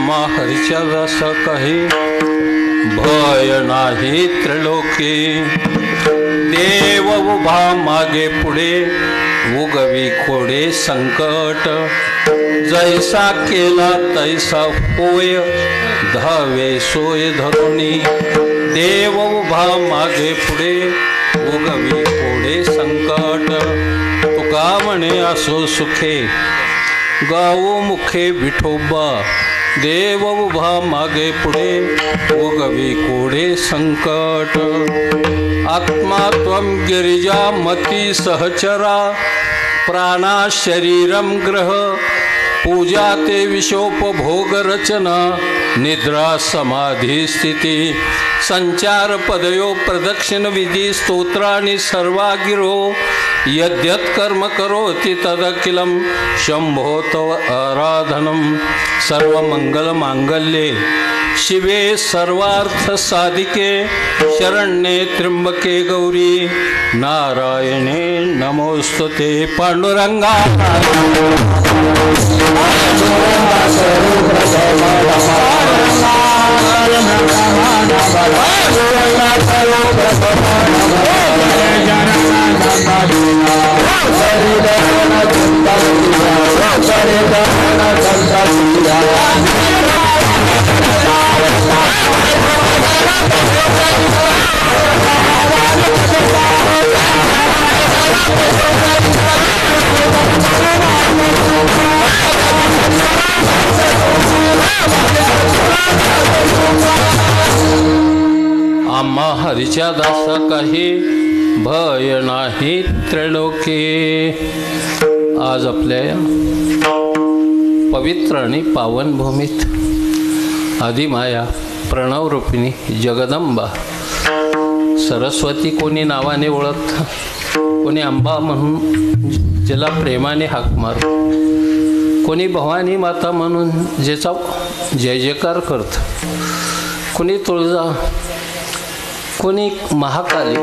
आम्हा हरीच्या दास कहे भय नाही त्रिलोके. देव उभा मागे पुढे उगवी खोडे संकट. जैसा केला तैसा होय धावे सोय धरुणी. देव उभा मागे पुढे उगवी खोडे संकट. तुका म्हणे असो सुखे गावो मुखे विठोबा. देव उभा मागे पुढे उगवी कोडे संकट. आत्मा त्वं गिरिजा मती सहचरा. प्राणा शरीरम ग्रह. पूजा ते विषोपभोग रचना. निद्रा समाधी स्थिती. संचार पदयो प्रदक्षिण विधी स्तोत्राणि सर्वागिरो. यद्यत् कर्म करोति तदखिलं शंभो तव आराधनम. सर्वमंगल मांगल्ये शिवे सर्वार्थ साधिके. शरण्ये त्र्यंबके गौरी नारायणे नमोस्तुते. पांडुरंगा आम्हा हरीच्या दासा काही भय नाही त्रिलोके. आज आपल्या पवित्र आणि पावन भूमीत आदिमाया प्रणवरूपिणी जगदंबा सरस्वती कोणी नावाने ओळखतं, कोणी अंबा म्हणून ज्याला प्रेमाने हाक मार, कोणी भवानी माता म्हणून ज्याचा जय जयकार करतं, कोणी तुळजा, कोणी महाकाली,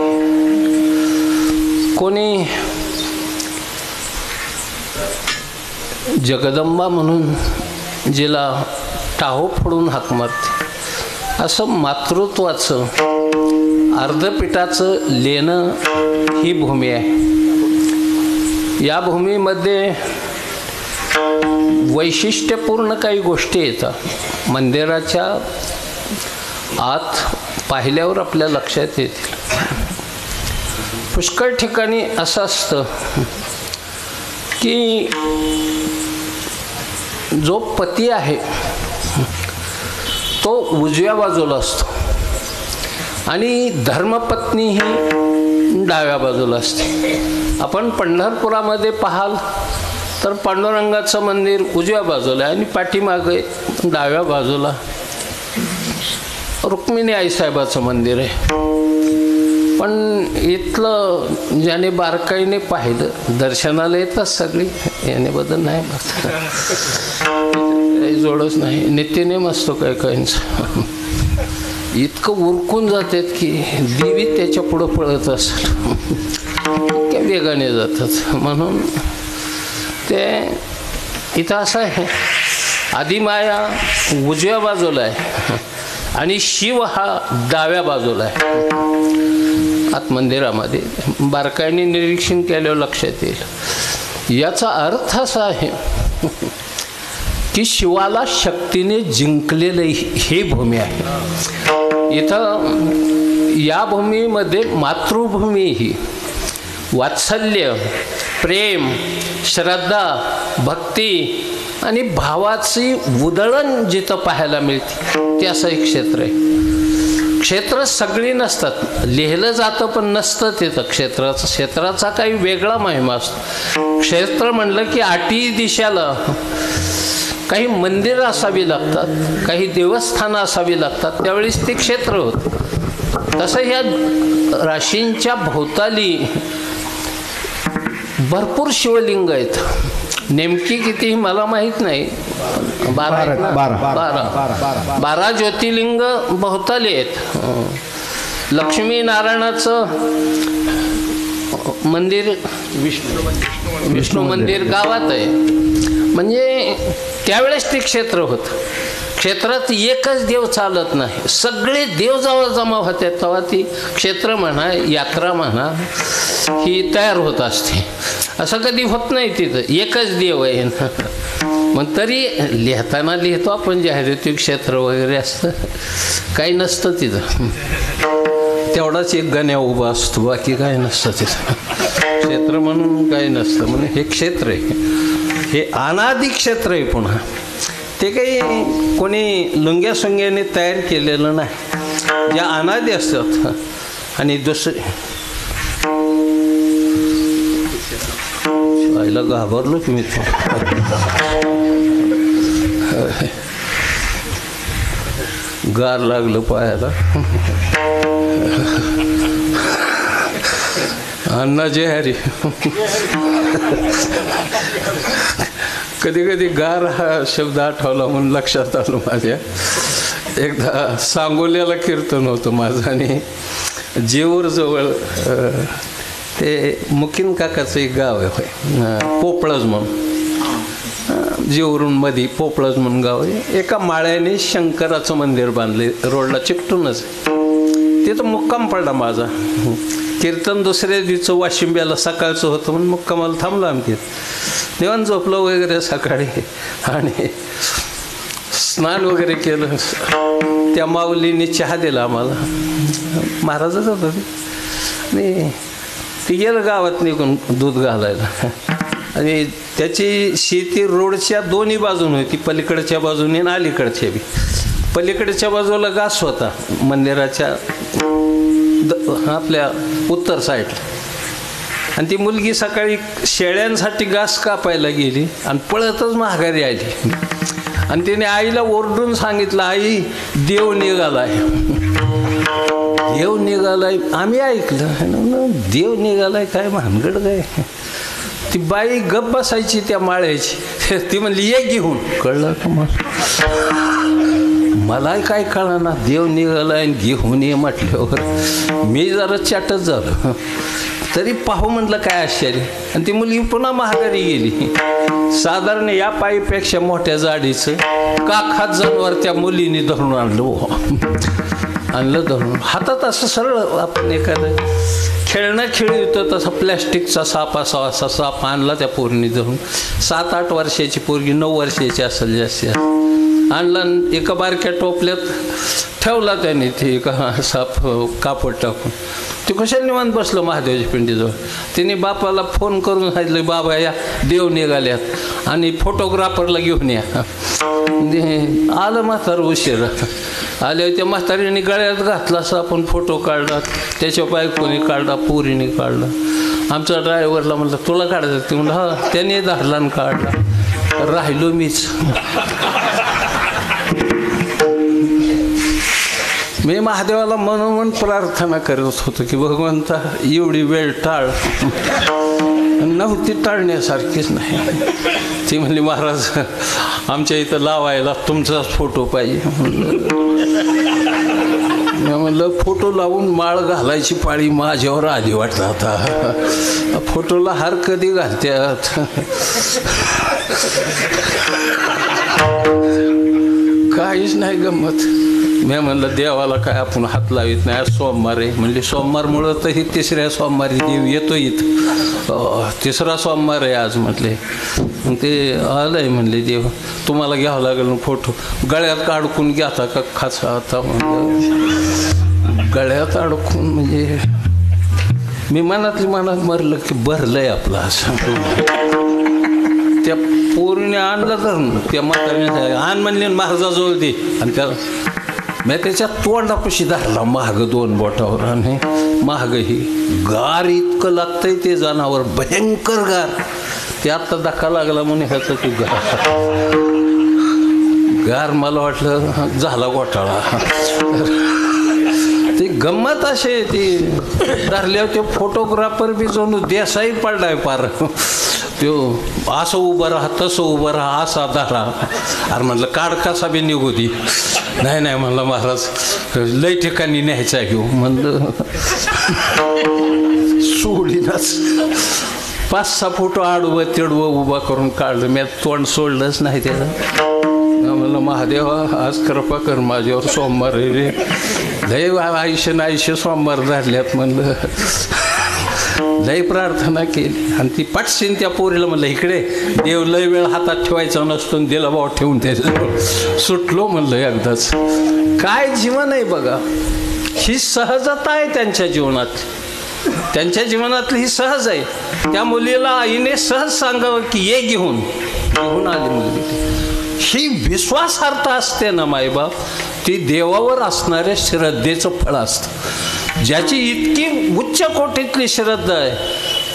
कोणी जगदंबा म्हणून जिला टाहो फोडून हाक मारते. असं मातृत्वाचं अर्धपिठाचं लेणं ही भूमी आहे. या भूमीमध्ये वैशिष्ट्यपूर्ण काही गोष्टी येतात. मंदिराच्या आत पाहिल्यावर आपल्या लक्षात येतील. पुष्कळ ठिकाणी असं असतं की जो पती आहे तो उजव्या बाजूला असतो आणि धर्मपत्नी ही डाव्या बाजूला असते. आपण पंढरपुरामध्ये पाहाल तर पांडुरंगाचं मंदिर उजव्या बाजूला आहे आणि पाठीमागे डाव्या बाजूला रुक्मिणी आईसाहेबाचं मंदिर आहे. पण इथलं ज्याने बारकाईने पाहिलं, दर्शनाला येतात सगळी, याने बदल नाही बघ, काही जोडच नाही. नित्यनेम असतो काय काहींचं, इतकं उरकून जातात की देवी त्याच्या पुढं पळत असेल, इतक्या वेगाने जातात. म्हणून ते इथं असं आहे, आदिमाया उजव्या बाजूला आहे आणि शिव हा डाव्या बाजूला आहे. आत मंदिरामध्ये बारकाईने निरीक्षण केल्यावर लक्षात येईल. याचा अर्थ असा आहे की शिवाला शक्तीने जिंकलेलं हे भूमी आहे. इथं या भूमीमध्ये मातृभूमी ही वात्सल्य, प्रेम, श्रद्धा, भक्ती आणि भावाची उधळण जिथं पाहायला मिळते ते असं एक क्षेत्र आहे. क्षेत्र सगळी नसतात, लिहिलं जातं पण नसतं तिथं क्षेत्राचा काही वेगळा महिमा असतो. क्षेत्र म्हणलं की आठी दिशाला काही मंदिरं असावी लागतात, काही देवस्थानं असावी लागतात, त्यावेळेस ते क्षेत्र होतं. तसं ह्या राशींच्या भोवताली भरपूर शिवलिंग आहेत. नेमकी किती मला माहीत नाही, 12 ज्योतिर्लिंग भोवताली आहेत. लक्ष्मीनारायणाचं मंदिर विष्णू मंदिर गावात आहे. म्हणजे त्यावेळेस ते क्षेत्र होतं. क्षेत्रात एकच देव चालत नाही, सगळे देव जवळ जमा होते तेव्हा ती क्षेत्र म्हणा यात्रा म्हणा ही तयार होत असते. असं कधी होत नाही, तिथं एकच देव आहे ना. मग तरी लिहिताना लिहितो आपण जाहिराती क्षेत्र वगैरे असतं, काही नसतं तिथं. तेवढाच एक गण्या उभा असतो, बाकी काही नसतं तिथं. क्षेत्र म्हणून काही नसतं. म्हणून हे क्षेत्र आहे, हे अनादि क्षेत्र आहे. पुन्हा ते काही कोणी लुंग्या सुंग्याने तयार केलेलं नाही, ज्या अनादि असतात. आणि दुसरे आईला घाबरलो की मी, गार लागलं पायाला. अण्णा जे हरी कधी कधी गार हा शब्द आठवला म्हणून लक्षात आलं माझ्या. एकदा सांगोल्याला कीर्तन होतं माझं आणि जेऊर जवळ ते मुकीन काकाचं एक गाव आहे, पोपळज म्हणून. जेऊरून मध्ये पोपळज म्हणून गाव आहे. एका माळ्याने शंकराचं मंदिर बांधले, रोडला चिकटूनच. तिथं मुक्काम पडला माझा. कीर्तन दुसऱ्या दिवशी वाशिंब्याला सकाळचं होतं म्हणून मुक्कामाला थांबलो आम्ही. निवांत झोपलो वगैरे सकाळी आणि स्नान वगैरे केलं. त्या माऊलीने चहा दिला आम्हाला, महाराजच होतं ते. आणि ती गेलं गावात निघून दूध घालायला. आणि त्याची शेती रोडच्या दोन्ही बाजून होती, पलीकडच्या बाजूने आणि अलीकडच्या बी. पलीकडच्या बाजूला घास होता मंदिराच्या आपल्या उत्तर साईडला. आणि ती मुलगी सकाळी शेळ्यांसाठी घास कापायला गेली आणि पळतच माघारी आली. आणि तिने आईला ओरडून सांगितलं, आई देव निघालाय, देव निघालाय. आम्ही ऐकलं, देव निघालाय काय भानगड काय. ती बाई गप्प बसायची त्या माळ्याची. ती म्हणली ये घेऊन. कळलं का मला काय कळना, देव निघालाय घेऊन ये म्हटल्यावर मी जरा चाटच झालो. तरी पाहू म्हटलं काय आश्चर्य. आणि ती मुलगी पुन्हा माघारी गेली. साधारण या पायीपेक्षा मोठ्या जाडीचं काखात जनावर त्या मुलीने धरून आणलं धरून हातात. असं सरळ आपण एखादं खेळणं खेळतो तसा प्लॅस्टिकचा साप असा असा साप आणला त्या पोरीने धरून. 7-8 वर्षाची पोरगी, 9 वर्षाची असेल जास्त. आणला एका बारक्या टोपल्यात ठेवला त्याने ते साप कापड टाकून. ते कशाला निवांत बसलं महादेवाच्या पिंडीजवळ. तिने बापाला फोन करून सांगितलं, बाबा या देव निघाल्यात आणि फोटोग्राफरला घेऊन या. आलं म्हातारं उशीर. आल्यावर त्या म्हातारीने गळ्यात घातला असं आपण फोटो काढला. त्याच्या बायकोने काढला, पोरीने काढला. आमच्या ड्रायव्हरला म्हटलं तुला काढायचं. ते म्हणलं हा. त्याने धरला आणि काढला. राहिलो मीच. मी महादेवाला म्हणून प्रार्थना करत होतो की भगवंता एवढी वेळ टाळ. नव्हती, टाळण्यासारखीच नाही. ती म्हणली महाराज आमच्या इथं लावायला तुमचाच फोटो पाहिजे. मी म्हणलं फोटो लावून माळ घालायची पाळी माझ्यावर आली वाटतं आता. फोटोला हार कधी घालत्यात. काहीच नाही गंमत. मी म्हणलं देवाला काय आपण हात लावित नाही. आज सोमवार आहे म्हणले. सोमवारमुळं तर ही 3ऱ्या सोमवारी देव येतो इथं. 3रा सोमवार आहे आज म्हटले. मग ते आलंय म्हणले देव. तुम्हाला घ्यावं लागेल फोटो. गळ्यात अडकून घ्याता का खासा आता म्हणलं. गळ्यात अडकून म्हणजे मी मनात मरलं की भरलंय आपलं असं. त्या पोरीने आणलं तर त्या म्हातारीने आण म्हणले महाराजाजवळ दे. आणि त्याला मी त्याच्या तोंडापाशी धरला महाग 2 बोटावर. आणि महाग ही गार इतकं लागतंय ते जनावर, भयंकर गार. ते आत्ता धक्का लागला म्हणून ह्याचं की गार. मला वाटलं झाला घोटाळा. ती गंमत असे ती धरल्यावर ते फोटोग्राफर बी जणू देसाई पडलाय पार. तो असं उभं राहा, तसं उभं राहा, असा धरा. अरे म्हटलं काढ कसा बी निघू दे. नाही म्हणलं महाराज लई ठिकाणी न्यायचा घेऊ म्हणलं. सोडीनाच 5-6 फोटो आडवं तिडवं उभा करून काढलं. मी तोंड सोडलंच नाही त्याला. म्हणलं महादेवा आज कृपा कर माझ्यावर, सोमवार रे लय आयुष्य सोमवार धरल्यात म्हणलं. लय प्रार्थना केली आणि ती पटशीन त्या पोरीला म्हणलं इकडे देव लय वेळ हातात ठेवायचा नसतो, दिला भाव ठेवून त्याचं सुटलो म्हणलं एकदाच. काय जीवन आहे बघा, ही सहजता आहे त्यांच्या जीवनात, त्यांच्या जीवनातली ही सहज आहे. त्या मुलीला आईने सहज सांगावं की ये घेऊन आली मुलगी. ही विश्वासार्हता असते ना मायबाप, ती देवावर असणाऱ्या श्रद्धेचं फळ असतं. ज्याची इतकी उच्च कोटीतली श्रद्धा आहे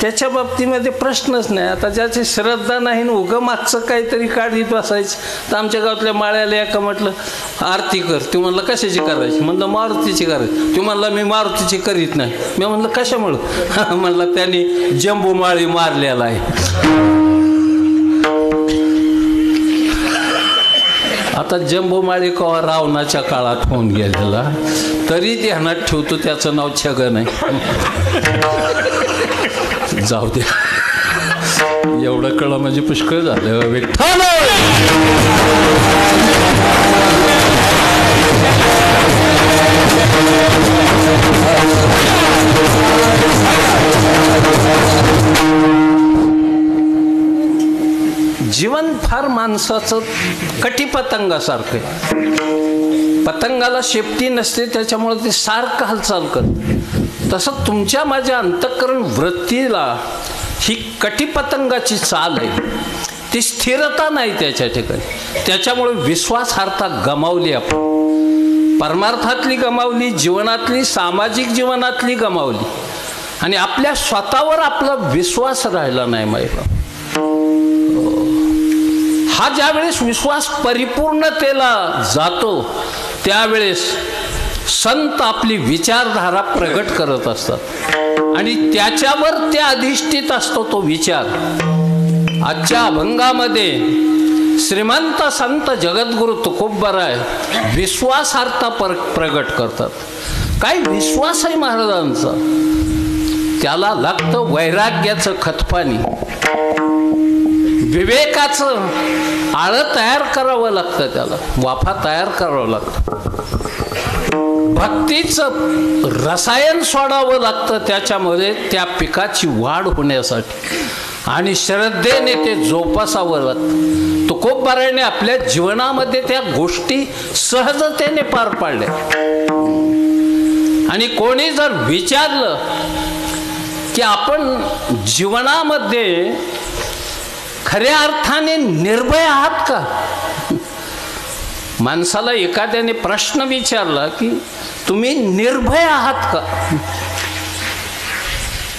त्याच्या बाबतीमध्ये प्रश्नच नाही. आता ज्याची श्रद्धा नाही ना उगं मागचं काहीतरी काढीत बसायचं. तर आमच्या गावातल्या माळ्याला एका म्हटलं आरती कर, ती म्हणलं कशाची करायची, म्हणलं मारुतीची करायची. ती म्हणला मी मारुतीची करीत नाही. मी म्हणलं कशामुळं, म्हणलं त्यांनी जंबू माळी मारलेला आहे. आता जंबूमाळी कवा रावणाच्या काळात होऊन गेलेला, तरी ध्यानात ठेवतो त्याचं नाव छगन आहे. जाऊ दे, एवढं कळलं म्हणजे पुष्कळ झालं. विठ्ठल जीवन फार माणसाचं कटीपतंगासारखं आहे. पतंगाला शेपटी नसते त्याच्यामुळे ते सारखं हालचाल करतं. तसं तुमच्या माझ्या अंतःकरण वृत्तीला ही कटीपतंगाची चाल आहे, ती स्थिरता नाही त्याच्या ठिकाणी. त्याच्यामुळे विश्वासार्हता गमावली आपण, परमार्थातली गमावली, जीवनातली सामाजिक जीवनातली गमावली आणि आपल्या स्वतःवर आपला विश्वास राहिला नाही माहिती. हा ज्यावेळेस विश्वास परिपूर्णतेला जातो त्यावेळेस संत आपली विचारधारा प्रगट करत असतात आणि त्याच्यावर ते अधिष्ठित असतो तो विचार. आजच्या अभंगामध्ये श्रीमंत संत जगद्गुरु तुकोबराय विश्वासार्हता प्रगट करतात. काय विश्वास आहे महाराजांचा, त्याला लागतं वैराग्याचं खतपाणी, विवेकाचं आळं तयार करावं लागतं, त्याला वाफा तयार करावं लागतं, भक्तीचं रसायन सोडावं लागतं त्याच्यामध्ये त्या पिकाची वाढ होण्यासाठी आणि श्रद्धेने ते जोपासावं लागतं. तुकोबरायाने आपल्या जीवनामध्ये त्या गोष्टी सहजतेने पार पाडल्या. आणि कोणी जर विचारलं की आपण जीवनामध्ये खऱ्या अर्थाने निर्भय आहात का, माणसाला एखाद्याने प्रश्न विचारला की तुम्ही निर्भय आहात का,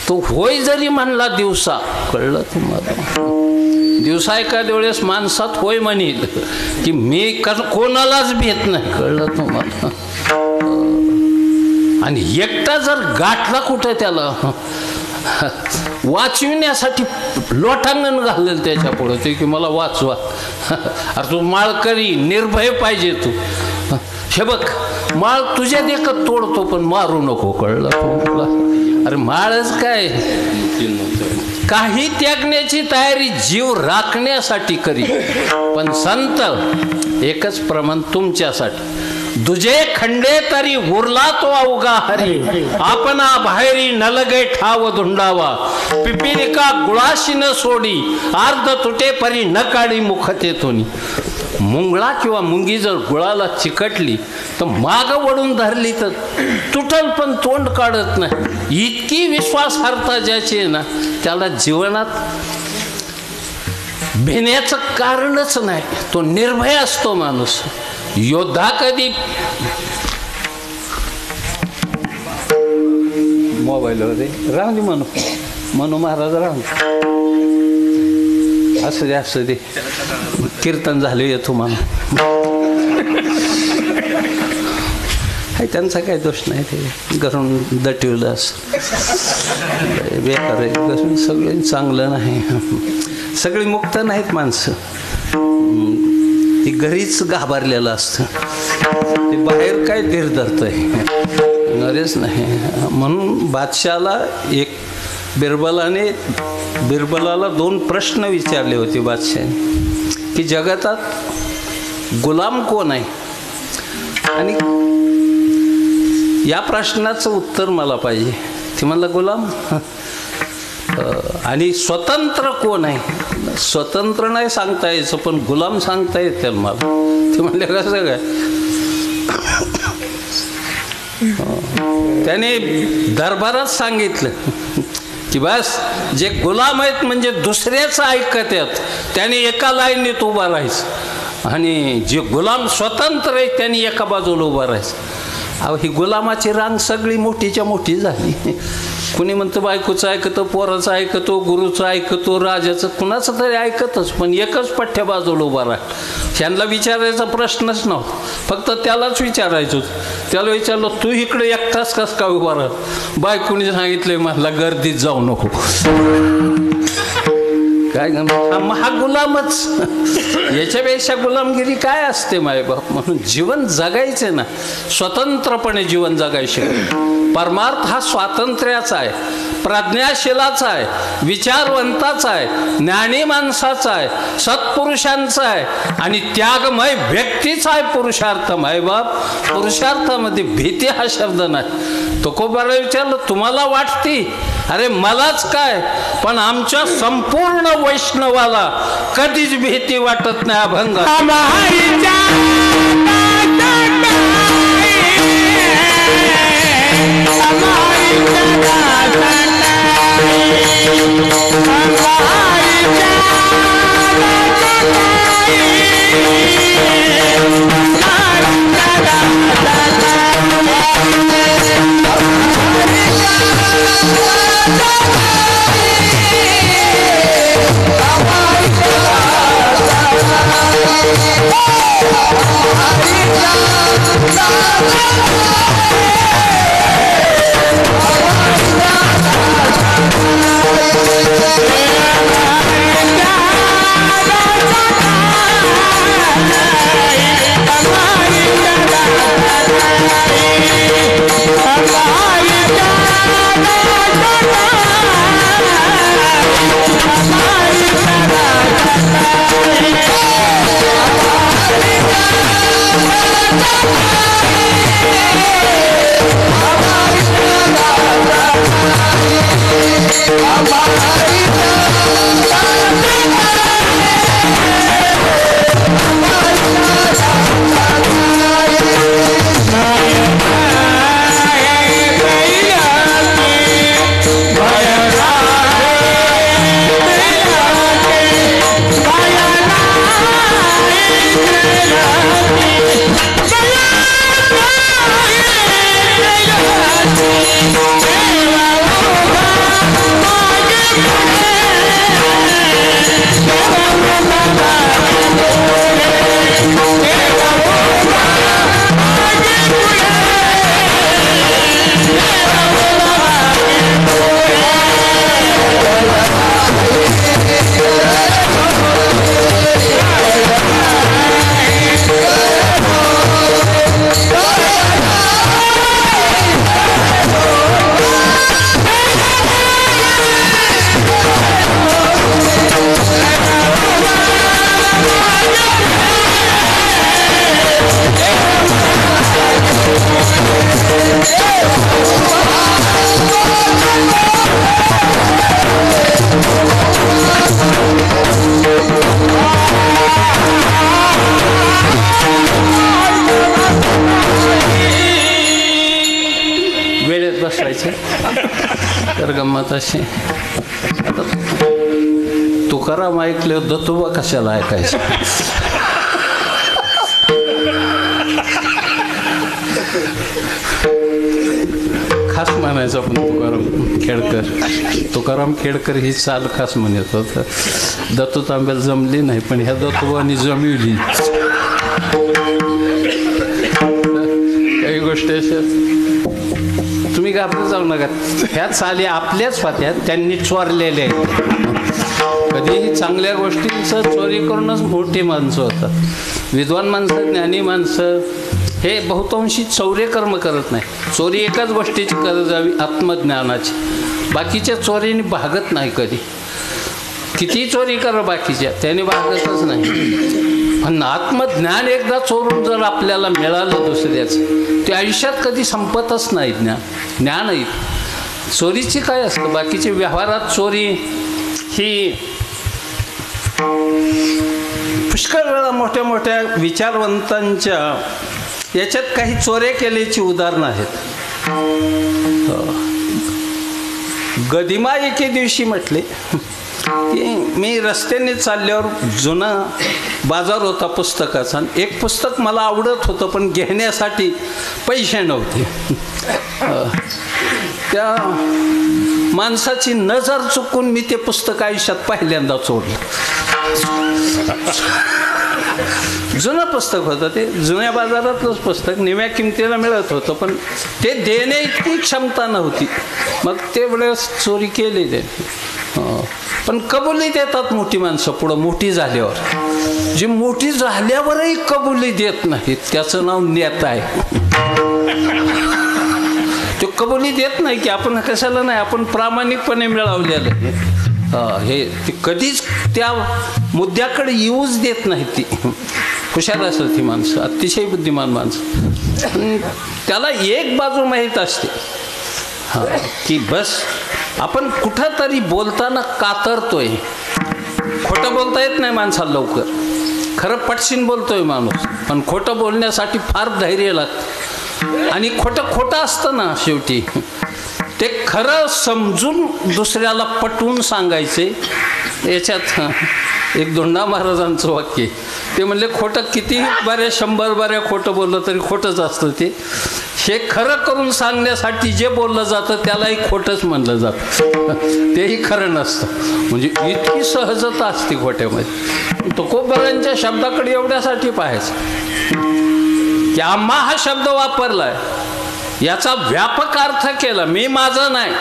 तो होय जरी म्हणला दिवसा, कळलं तुम्हाला, दिवसा एखाद्या वेळेस माणसात होय म्हणेल की मी कोणालाच भेट नाही, कळलं तुम्हाला. आणि एकटा जर गाठला कुठे त्याला वाचविण्यासाठी लोटांगण घालेल त्याच्या पुढे ते की मला वाचवा. अरे तू माळकरी निर्भय पाहिजे, तू हे बघ माळ तुझ्या देखत तोडतो पण मारू नको, कळलं तुला. अरे माळच काय, काही त्यागण्याची तयारी जीव राखण्यासाठी करी, पण संत एकच प्रमाण तुमच्यासाठी. दुजे खंडे तरी उरला तो अवघा हरी, आपणा बाहेरी नलगे ठाव धुंडावा, पिपिलिका गुळाशी न सोडी, अर्ध तुटे परी न काढी मुखतेतून. मुंगळा किंवा मुंगी जर गुळाला चिकटली तर माग वडून धरली तर तुटल पण तोंड काढत नाही. इतकी विश्वासार्हता ज्याची आहे ना त्याला जीवनात भिण्याचं कारणच नाही, तो निर्भय असतो माणूस. योद्धा कधी मोबाईलवर राहू दे म्हणू महाराज राहू असू दे कीर्तन झाले येतो म्हणून, त्यांचा काही दोष नाही, ते घरून दटिवलं असं बेकार आहे. घरून सगळे चांगलं नाही, सगळी मुक्त नाहीत माणसं, ती घरीच घाबरलेलं असतं, ते बाहेर काय धीर धरतंय नरेच नाही. म्हणून बादशाला एक बिरबलाला 2 प्रश्न विचारले होते बादशाने की जगतात गुलाम कोण आहे? आणि या प्रश्नाचं उत्तर मला पाहिजे. ते म्हणला गुलाम. आणि स्वतंत्र कोण आहे? स्वतंत्र नाही सांगता यायचं, पण गुलाम सांगता येते मला. ते म्हणले कसं काय? त्याने दरबारात सांगितलं की बस जे गुलाम आहेत म्हणजे दुसऱ्याचं ऐकत आहेत, त्याने एका लाईनीत उभा राहायचं, आणि जे गुलाम स्वतंत्र आहेत त्यांनी एका बाजूला उभा राहायचं. अहो, ही गुलामाची रांग सगळी मोठीच्या मोठी झाली. कुणी म्हणतं बायकोचं ऐकतो, पोराचं ऐकतो, गुरुचं ऐकतो, राजाचं कुणाचं तरी ऐकतच, पण एकच पठ्ठ्या बाजूला उभा राहा. त्यांना विचारायचा प्रश्नच नव्हता, फक्त त्यालाच विचारायचो. त्याला विचारलं, तू इकडे एकटाच कस का उभा राहा? बायकोनी सांगितलंय मला गर्दीत जाऊ नको. काय हा गुलामच. याच्यापेक्षा गुलामगिरी काय असते मायबाप? म्हणून जीवन जगायचे ना, स्वतंत्रपणे जीवन जगायचे. परमार्थ हा स्वातंत्र्याचा आहे, प्रज्ञाशीलाचा आहे, विचारवंताचा आहे, ज्ञानी माणसाचा आहे, सत्पुरुषांचा आहे, आणि त्यागमय व्यक्तीचा आहे पुरुषार्थ. मायबाप, पुरुषार्थामध्ये भीती हा शब्द नाही. तुकोबाला विचारलं, तुम्हाला वाटती? अरे मलाच काय, पण आमच्या संपूर्ण वैष्णवाला कधीच भीती वाटत नाही. अभंग तर गंमत अशी. तुकाराम ऐकले दत्तोबा कशाला ऐकायचं? खास म्हणायचं आपण तुकाराम खेडकर ही चाल खास म्हणत होत. दत्तू तांब्याला जमली नाही, पण ह्या दत्तोबांनी जमवली. काही गोष्टी अशा तुम्ही घाबरून जाऊ नका. ह्या चाली आपल्याच होत्या, त्यांनी चोरलेल्या आहेत. कधीही चांगल्या गोष्टींचं चोरी करूनच मोठी माणसं होतात. विद्वान माणसं, ज्ञानी माणसं हे बहुतांशी चौर्यकर्म करत नाही. चोरी एकाच गोष्टीची करत जावी, आत्मज्ञानाची. बाकीच्या चोरीने भागत नाही कधी. किती चोरी करा बाकीच्या, त्याने भागतच नाही. आत्मज्ञान एकदा चोरून जर आपल्याला मिळालं दुसऱ्याचं, ते आयुष्यात कधी संपतच नाही. ज्ञान आहे. चोरीची काय असतं, बाकीचे व्यवहारात चोरी ही पुष्कळ वेळा मोठ्या मोठ्या विचारवंतांच्या याच्यात काही चोऱ्या केल्याची उदाहरणं आहेत. गदिमा एके दिवशी म्हटले की मी रस्त्याने चालल्यावर जुना बाजार होता पुस्तकाचा, एक पुस्तक मला आवडत होतं पण घेण्यासाठी पैसे नव्हते. त्या माणसाची नजर चुकून मी ते पुस्तक आयुष्यात पहिल्यांदा चोरलं. जुनं पुस्तक होतं ते, जुन्या बाजारातलंच पुस्तक, निम्या किमतीला मिळत होतं पण ते देणे इतकी क्षमता नव्हती. मग ते वेळेस चोरी केली ते. पण कबुली देतात मोठी माणसं पुढं मोठी झाल्यावर. जी मोठी झाल्यावरही कबुली देत नाहीत त्याचं नाव नेता आहे. तो कबुली देत नाही की आपण कशाला नाही, आपण प्रामाणिकपणे मिळवलेलं हे ती कधीच त्या मुद्द्याकडे येऊच देत नाही. ती हुशार असतात ती माणसं, अतिशय बुद्धिमान माणसं. त्याला एक बाजू माहीत असते की बस आपण कुठं तरी बोलताना कातरतोय. खोटं बोलता येत नाही माणसाला लवकर, खरं पटशीन बोलतोय माणूस, पण खोटं बोलण्यासाठी फार धैर्य लागतं. आणि खोटं असतं ना शेवटी, ते खरं समजून दुसऱ्याला पटवून सांगायचे. याच्यात एक धोंडा महाराजांचं वाक्य, ते म्हणले खोटं किती बऱ्या 100 बऱ्या खोटं बोललं तरी खोटंच असतं ते. हे खरं करून सांगण्यासाठी जे बोललं जातं त्यालाही खोटंच म्हणलं जातं, तेही खरं नसतं. म्हणजे इतकी सहजता असते खोट्यामध्ये. तुकोबरांच्या शब्दाकडे एवढ्यासाठी पाहायचं की आम्हा हा शब्द वापरलाय, याचा व्यापक अर्थ केला. मी माझं नाही,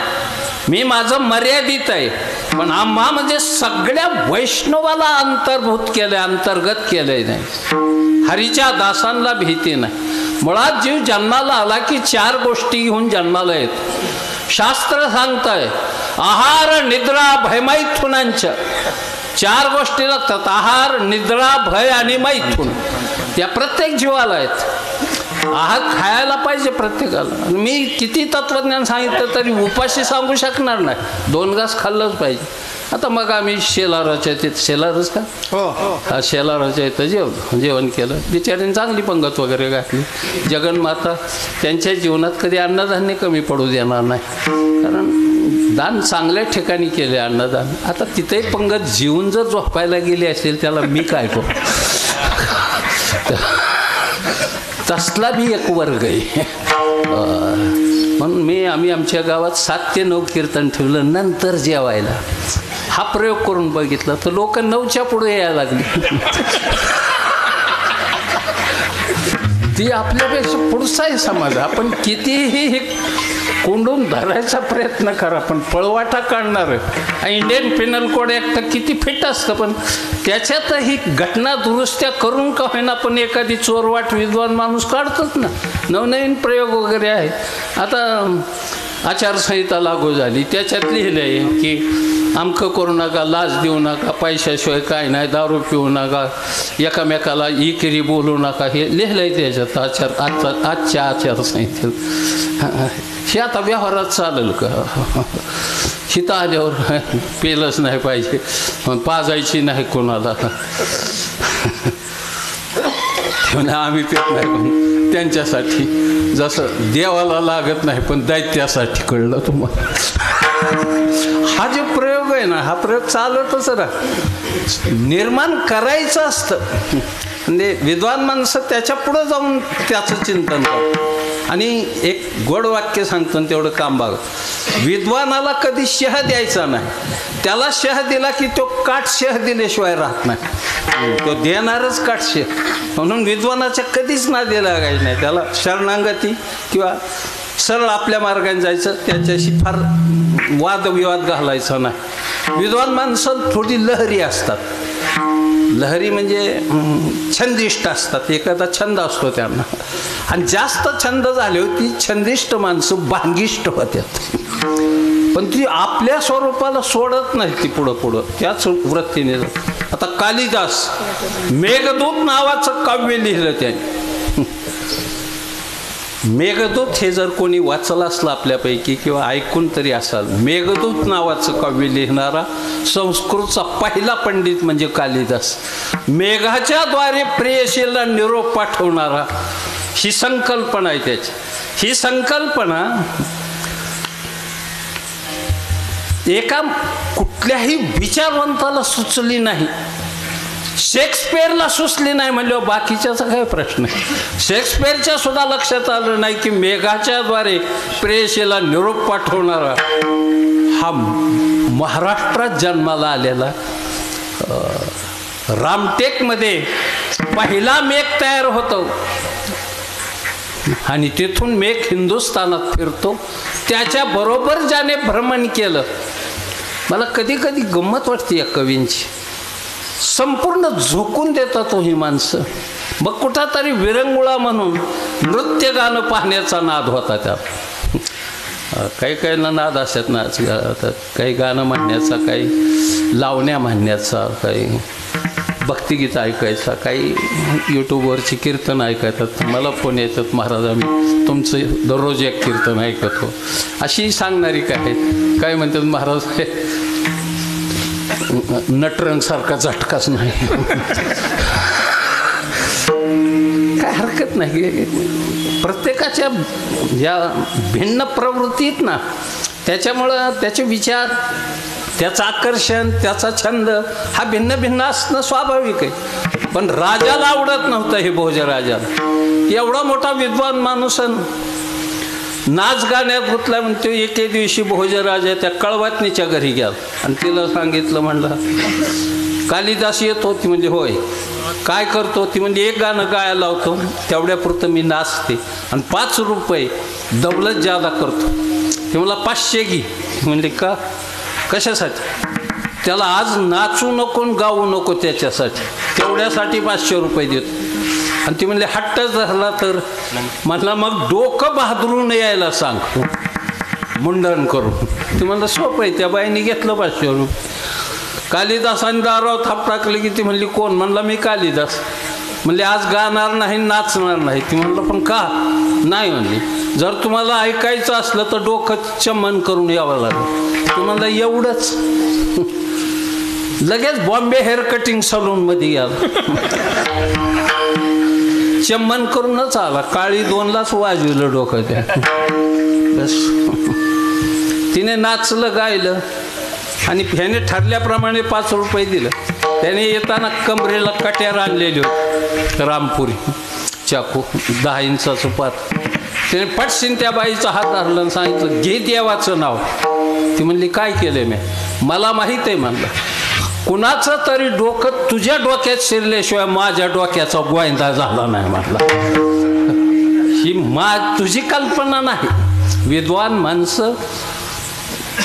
मी माझं मर्यादित आहे, पण आम्हा म्हणजे सगळ्या वैष्णवाला अंतर्भूत केलंय, अंतर्गत केलंय. नाही हरीच्या दासांना भीती नाही. मुळात जीव जन्माला आला की 4 गोष्टी घेऊन जन्माला येत. शास्त्र सांगतंय आहार निद्रा भय मैथुनांच्या 4 गोष्टी लागतात. आहार, निद्रा, भय आणि मैथुन. त्या प्रत्येक जीवाला आहेत. आहार खायला पाहिजे प्रत्येकाला. मी किती तत्वज्ञान सांगितलं तरी उपाशी सांगू शकणार नाही, 2 घास खाल्लंच पाहिजे. आता मग आम्ही शेलाराच्या इथे, शेलारच का हा शेलाराच्या इथं जेवण केलं. बिचाऱ्यांनी चांगली पंगत वगैरे घातली. जगन्माता त्यांच्या जीवनात कधी अन्नधान्य कमी पडू देणार नाही, कारण दान चांगल्या ठिकाणी केले अन्नदान. आता तिथेही पंगत जीवन जर झोपायला गेली असेल त्याला मी काय करू. तसला बी एक वर्ग आहे. म्हणून आम्ही आमच्या गावात 7 ते 9 कीर्तन ठेवलं, नंतर जेवायला. हा प्रयोग करून बघितला तर लोक 9च्या पुढे यायला लागली. ती आपल्यापेक्षा पुढचा आहे समाज. आपण कितीही कोंडून धरायचा प्रयत्न करा पण पळवाटा काढणार. इंडियन पेनल कोड ॲक्ट किती फिट असतं, पण त्याच्यातही घटना दुरुस्त्या करून का होईना पण एखादी चोरवाट विद्वान माणूस काढतोच ना. नवनवीन प्रयोग वगैरे आहे. आता आचारसंहिता लागू झाली, त्याच्यात लिहिलं आहे की अमकं करू नका, लाच देऊ नका, पैशाशिवाय काय नाही, दारू पिऊ नका, एकामेकाला इकिरी बोलू नका, हे लिहिलं आहे त्याच्यात आजच्या आचारसंहितेत. हे आता व्यवहारात चालेल का. हिता आल्यावर पेलच नाही पाहिजे, पाजायची नाही कोणाला. आम्ही पेत नाही, पण त्यांच्यासाठी जसं देवाला लागत नाही पण दैत्यासाठी. कळलं तुम्हाला. हा जो प्रयोग आहे ना, हा प्रयोग चालतच राहा. निर्माण करायचं असतं म्हणजे विद्वान माणसं त्याच्या पुढं जाऊन त्याचं चिंतन करतात. आणि एक गोड वाक्य सांगतो तेवढं काम बघा. विद्वानाला कधी शह द्यायचा नाही. त्याला शह दिला की तो काट शह दिल्याशिवाय राहत नाही, तो देणारच काट शह. म्हणून विद्वानाच्या कधीच नादी लागायची नाही. त्याला शरणागती किंवा सरळ आपल्या मार्गाने जायचं, त्याच्याशी फार वादविवाद घालायचा नाही. विद्वान माणसं थोडी लहरी असतात. लहरी म्हणजे छंदिष्ट असतात. एखादा छंद असतो त्यांना, आणि जास्त छंद झाले होती छंदिष्ट माणसं भांगिष्ट होत्यात. पण ती आपल्या स्वरूपाला सोडत नाही, ती पुढं त्याच वृत्तीने जात. आता कालिदास मेघदूत नावाचं काव्य लिहिलं त्याने. मेघदूत हे जर कोणी वाचलं असलं आपल्यापैकी किंवा ऐकून तरी असाल, मेघदूत नावाचं काव्य लिहिणारा संस्कृतचा पहिला पंडित म्हणजे कालिदास. मेघाच्या द्वारे प्रेयसीला निरोप पाठवणारा, ही संकल्पना आहे त्याची. ही संकल्पना एका कुठल्याही विचारवंताला सुचली नाही. शेक्सपियरला सुचली नाही म्हणल्यावर बाकीच्याचा काय प्रश्न आहे. शेक्सपियरच्या सुद्धा लक्षात आलं नाही की मेघाच्या द्वारे प्रेयसीला निरोप पाठवणारा हा महाराष्ट्रात जन्माला आलेला रामटेकमध्ये पहिला मेघ तयार होतो आणि तिथून मेघ हिंदुस्थानात फिरतो. त्याच्याबरोबर ज्याने भ्रमण केलं, मला कधी कधी गंमत वाटते या कवींची. संपूर्ण झोकून देतात ही माणसं. मग कुठं तरी विरंगुळा म्हणून नृत्य गाणं पाहण्याचा नाद होता त्यात. काही काहींना नाद असतात ना, काही गाणं म्हणण्याचा, काही लावण्या म्हणण्याचा, काही भक्तिगीत ऐकायचा, काही यूट्यूबवरची कीर्तन ऐकायतात. मला फोन येतात, महाराज आम्ही तुमचं दररोज एक कीर्तन ऐकतो. अशी सांगणारी काय म्हणतात, महाराज नटरंगसारखा झटकाच नाही. काय हरकत नाही. प्रत्येकाच्या या भिन्न प्रवृत्तीत ना, त्याच्यामुळं त्याचे विचार, त्याचं आकर्षण, त्याचा छंद हा भिन्न भिन्न असणं स्वाभाविक आहे. पण राजाला आवडत नव्हतं हे भोजराजाला. एवढा मोठा विद्वान माणूस नाच गाण्यात गुंतला. म्हणतो एके दिवशी भोजराजा त्या कळवतनीच्या घरी गेला आणि तिला सांगितलं, म्हणलं कालिदास येत होती. म्हणजे होय. काय करतो ती? म्हणजे एक गाणं गायला लावतो, तेवढ्यापुरतं मी नाचते आणि 5 रुपये दौलत जादा करतो. ते मला 500 घे. म्हणजे का, कशासाठी? त्याला आज नाचू नको गाऊ नको, त्याच्यासाठी तेवढ्यासाठी 500 रुपये देतो. आणि ती म्हणले हट्ट झाला तर म्हणला मग डोकं बहादरून यायला सांग मुंडन करून. ती म्हणलं सोपं आहे. त्या बाईने घेतलं 500 रुपये. कालिदासाने दारावर थाप टाकले की ती म्हणली कोण? म्हणला मी कालिदास. म्हणले आज गाणार नाही, नाचणार नाही. ती म्हणलं पण का नाही? म्हणली जर तुम्हाला ऐकायचं असलं तर डोकं चमन करून यावं लागेल. ती म्हणलं एवढंच? लगेच बॉम्बे हेअर कटिंग सलूनमध्ये गेला. चम्मन करूनच आला. काळी 2लाच वाजविलं डोकं त्या. बस तिने नाचलं, गायलं आणि ह्याने ठरल्याप्रमाणे 5 रुपये दिलं. त्याने येताना कमरेला कट्यार आणलेली होती, रामपुरी चाकू 10 इंचाचं पात. त्याने पटशीन त्या बाईचा हात धरला आणि सांगितलं घे देवाचं नाव. ती म्हणली काय केलं मी? मला माहीत आहे म्हणलं, कुणाचं तरी डोकं तुझ्या डोक्यात शिरल्याशिवाय माझ्या डोक्याचा गोंदा झाला नाही म्हटला. ही तुझी कल्पना नाही. विद्वान माणसं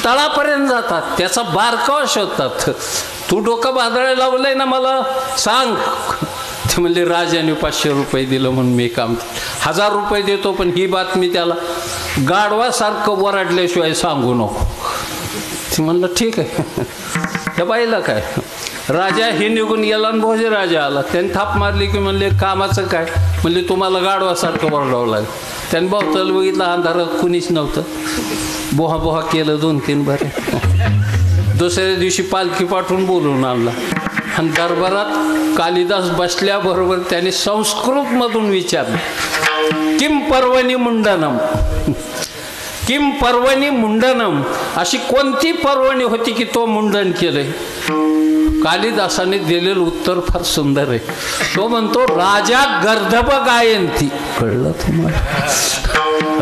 तळापर्यंत जातात, त्याचा बारकावा शोधतात. तू डोकं बांधायला लावलंय ना, मला सांग. ते म्हणले राजाने 500 रुपये दिलं म्हणून मी काम 1000 रुपये देतो, पण ही बातमी त्याला गाढवासारखं वराडल्याशिवाय सांगू नको. ते म्हणलं ठीक आहे. त्या बाईला काय, राजा हे निघून गेला आणि भोजराजा आला. त्याने थाप मारली की म्हणले कामाचं काय? म्हणले तुम्हाला गाढवासारखं वरडावं लागेल. त्याने भोवताल बघितलं, अंधारात कुणीच नव्हतं. बोहा बोहा केलं 2-3 बरे. दुसऱ्या दिवशी पालखी पाठवून बोलवून आणला आणि दरबारात कालिदास बसल्याबरोबर त्याने संस्कृतमधून विचारलं किम पर्वणी मुंडनम. किम पर्वणी मुंडनम, अशी कोणती पर्वणी होती की तो मुंडन केलंय? कालिदासाने दिलेलं उत्तर फार सुंदर आहे. तो म्हणतो राजा गर्धब गायंती. कळलं तुम्हाला?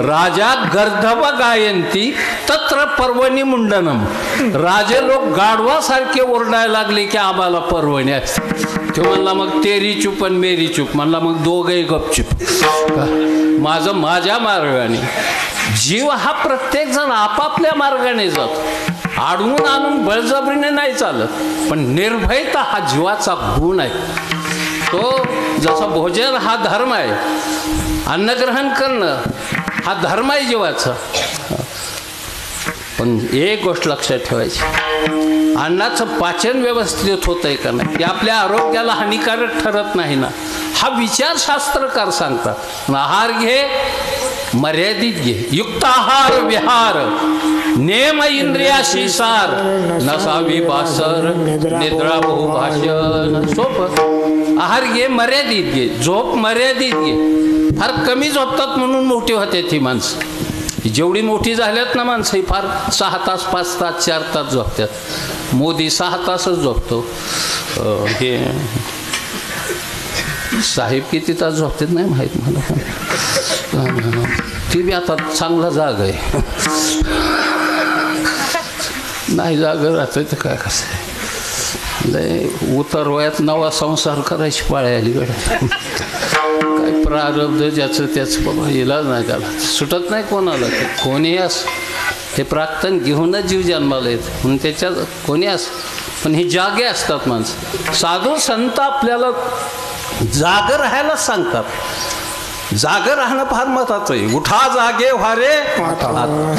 राजा गर्धब गायंती तत्र पर्वणी मुंडनम. राजे लोक गाढवासारखे ओरडायला लागले की आम्हाला पर्वणी असते. तो म्हणला मग तेरी चूप आणि मेरी चूप. म्हणला मग दोघंही गपचूप. माझं माझ्या मार्गाने. जीव हा प्रत्येक जण आपापल्या मार्गाने जातो. आडवून आणून बळजबरीने नाही चालत. पण निर्भयता हा जीवाचा गुण आहे. तो जसा भोजन हा धर्म आहे, अन्नग्रहण करणं हा धर्म आहे जीवाचा. पण एक गोष्ट लक्षात ठेवायची, अन्नाचं पाचन व्यवस्थित होतंय का नाही, ते आपल्या आरोग्याला हानिकारक ठरत नाही ना, हा विचारशास्त्रकार सांगतात. आहार घे, मर्यादित घे, युक्त आहार विहार, नेम इंद्रियाशी सार, नसावी बासर, निद्रा बहुभाषण. सोपं. आहार घे, मर्यादित घे, झोप मर्यादित घे. फार कमी झोपतात म्हणून मोठी होते ती माणसं. जेवढी मोठी झाल्यात ना माणसं ही फार 6 तास 5 तास 4 तास झोपतात. मोदी 6 तासच झोपतो. हे साहेब किती तास झोपतात नाही माहीत मला. ती बी आता चांगला जाग आहे. नाही जाग राहतोय तर काय कसं आहे. लय उतर वयात नवा संसार करायची पाळी आली गड्या. काय प्रारब्ध ज्याचं त्याचं बाबा इलाज नाही त्याला, सुटत नाही कोणाला. कोणी अस हे प्राक्तन घेऊनच जीव जन्माला येत म्हणून त्याच्यात कोणी अस. पण ही जागे असतात माणसं. साधू संत आपल्याला जाग राहायला सांगतात. जागर राहणं फार महत्वाचं आहे. उठा जागे व्हारे,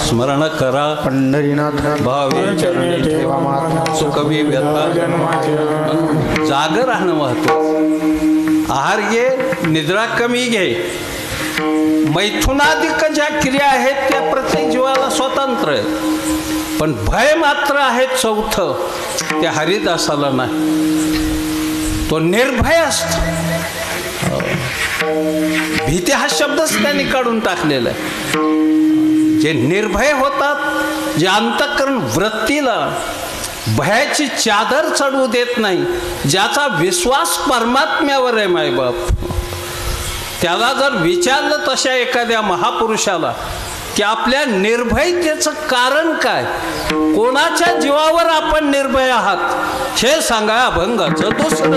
स्मरण करा पंढरीनाथ, भावे चरणी ठेवा माता, सुखवी व्यथा. जागर राहणं महत्वाचं. आहार घे, निद्रा कमी घे. मैथुनादिक ज्या क्रिया आहेत त्या प्रत्येक जीवाला स्वतंत्र आहेत, पण भय मात्र आहे चौथं, त्या हरिदासाला नाही. तो निर्भय असतो. भीती हा शब्दच त्यांनी काढून टाकलेला आहे. जे निर्भय होतात, जे अंतःकरण वृत्तीला भयाची चादर चढवू देत नाही, ज्याचा विश्वास परमात्म्यावर आहे मायबाप, त्याला जर विचारलं तशा एखाद्या महापुरुषाला की आपल्या निर्भयतेचं कारण काय, कोणाच्या जीवावर आपण निर्भय आहात हे सांगा. अभंगाचं दुसरं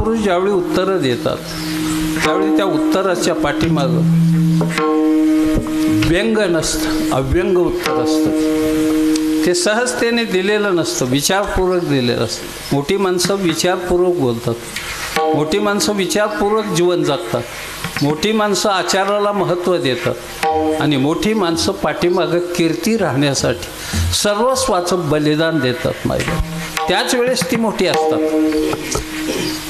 महापुरुष ज्यावेळी उत्तरं देतात त्यावेळी त्या उत्तराच्या पाठीमागं व्यंग नसतं, अव्यंग उत्तर असतं. ते सहजतेने दिलेलं नसतं, विचारपूर्वक दिलेलं असतं. मोठी माणसं विचारपूर्वक बोलतात, मोठी माणसं विचारपूर्वक जीवन जगतात, मोठी माणसं आचाराला महत्त्व देतात आणि मोठी माणसं पाठीमागं कीर्ती राहण्यासाठी सर्वस्वाचं बलिदान देतात. माहिती त्याच वेळेस ती मोठी असतात.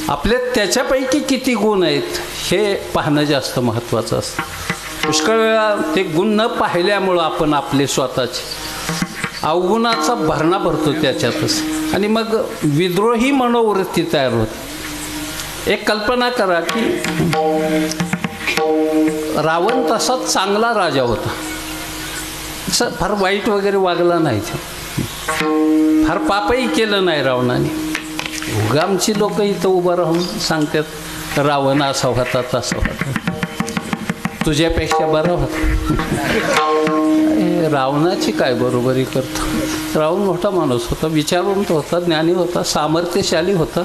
आपले त्याच्यापैकी किती गुण आहेत हे पाहणं जास्त महत्त्वाचं असतं. पुष्कळ वेळा ते गुण न पाहिल्यामुळं आपण आपले स्वतःचे अवगुणाचा भरणा भरतो त्याच्यातच आणि मग विद्रोही मनोवृत्ती तयार होते. एक कल्पना करा की रावण तसा चांगला राजा होता, असं फार वाईट वगैरे वागला नाही, फार पापही केलं नाही रावणाने. आमची लोक इथं उभं राहून सांगतात रावण असा होता तसा होता, तुझ्यापेक्षा बरा होता. रावणाची काय बरोबरी करतो? रावण मोठा माणूस होता, विचारवंत होता, ज्ञानी होता, सामर्थ्यशाली होता.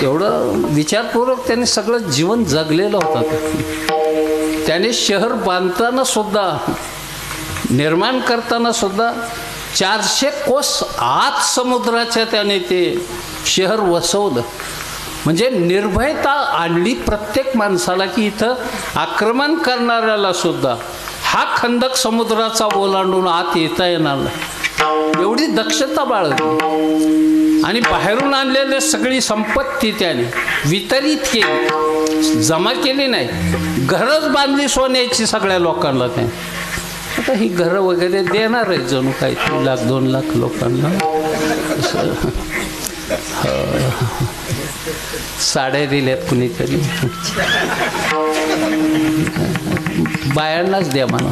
एवढं विचारपूर्वक त्याने सगळं जीवन जगलेलं होतं. त्याने शहर बांधताना सुद्धा, निर्माण करताना सुद्धा 400 कोस आत समुद्राच्या त्याने ते शहर वसवलं. म्हणजे निर्भयता आणली प्रत्येक माणसाला की इथं आक्रमण करणाऱ्याला सुद्धा हा खंदक समुद्राचा ओलांडून आत येता येणार नाही, एवढी दक्षता बाळगली. आणि बाहेरून आणलेली सगळी संपत्ती त्याने वितरित केली, जमा केली नाही. घरच बांधली सोन्याची सगळ्या लोकांना त्याने. आता ही घरं वगैरे देणार आहे जणू काही 3 लाख 2 लाख लोकांना. साड्या दिल्यात कुणीतरी, बायांनाच द्या म्हणा.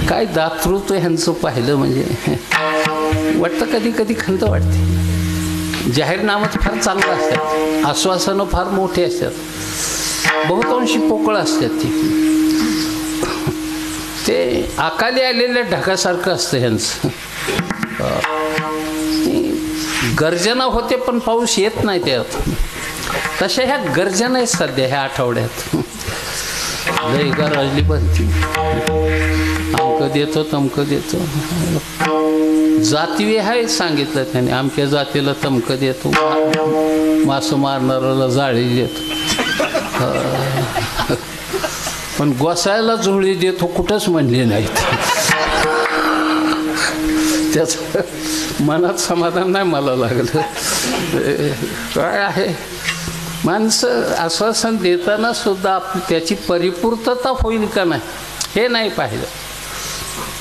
काय दातृत्व ह्यांचं पाहिलं म्हणजे वाटतं, कधी कधी खंत वाटते. जाहीरनामाच फार चांगलं असतात, आश्वासनं फार मोठे असतात, बहुतांशी पोकळ असतात. ते अकाली आलेल्या ढगासारखं असतं ह्यांचं. गर्जना होते पण पाऊस येत नाही त्यात. तशा ह्या गर्जना आहेत सध्या ह्या आठवड्यात. लय गरजली बनती, अमकं देतो तमकं देतो. जातीविहाय सांगितलं त्याने, आमच्या जातीला तमकं देतो, मासं मारणाऱ्याला जाळी देतो, पण गोसायला झोळी देतो कुठंच म्हणले नाहीत. त्याचं मनात समाधान नाही मला लागलं. काय आहे, माणसं आश्वासन देताना सुद्धा त्याची परिपूर्तता होईल का नाही हे नाही पाहिलं.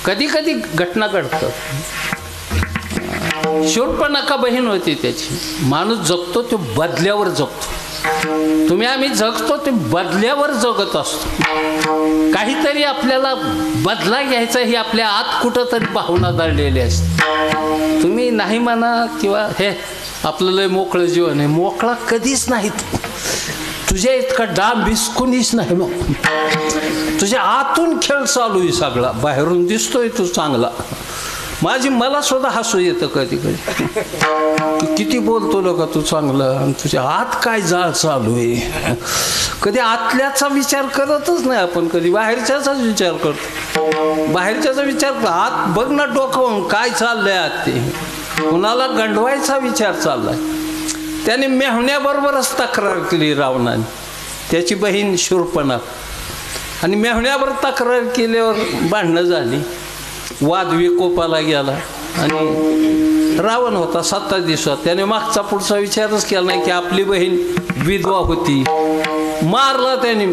कधी कधी घटना घडतात. शूर्पणखा बहीण होती त्याची. माणूस जगतो तो बदल्यावर जगतो. तुम्ही आम्ही जगतो ते बदल्यावर जगत असतो. काहीतरी आपल्याला बदला घ्यायचा ही आपल्या आत कुठंतरी भावना दडलेली असते. तुम्ही नाही म्हणा किंवा हे आपलं लय मोकळं जीवन आहे, मोकळा कधीच नाही. तुझ्या इतका डाम बिस्कुनीच नाही. मग तुझ्या आतून खेळ चालू आहे सगळा, बाहेरून दिसतोय तू चांगला. मला सुद्धा हसू येतं कधी कधी, किती बोलतो लोक तू चांगलं आणि तुझ्या आत काय जाळ चालू आहे. कधी आतल्याचा विचार करतच नाही आपण, कधी बाहेरच्याचाच विचार करतो. बाहेरच्याचा विचार करतो, आत बघ ना डोकावून काय चाललंय आत. ते कुणाला गंडवायचा विचार चाललाय. त्याने मेहुण्याबरोबरच तक्रार केली रावणाने, त्याची बहीण शूर्पणखा. आणि मेहुण्यावर तक्रार केल्यावर भांडणं झाली, वाद विकोपाला गेला. आणि रावण होता 7 दिवसात, त्याने मागचा पुढचा विचारच केला नाही की आपली बहीण विधवा होती. मारला त्याने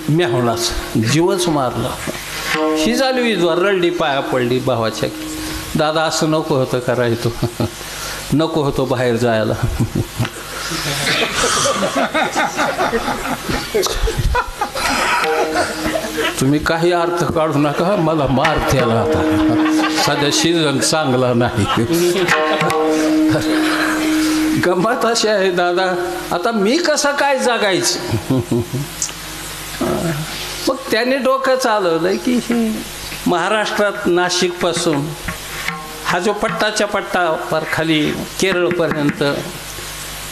मेहुणाच, जीवच मारला. ही झाली विधवा, रडली, पाया पडली भावाच्या. दादा असं नको होतं करायचं, नको होतं बाहेर जायला. तुम्ही काही अर्थ काढू नका, मला मार त्याला आता सध्या सीझन चांगला नाही. गंमत अशी आहे दादा, आता मी कसं काय जगायचं. मग त्याने डोकं चालवलं की महाराष्ट्रात नाशिकपासून हा जो पट्टाच्या पट्टा फार खाली केरळपर्यंत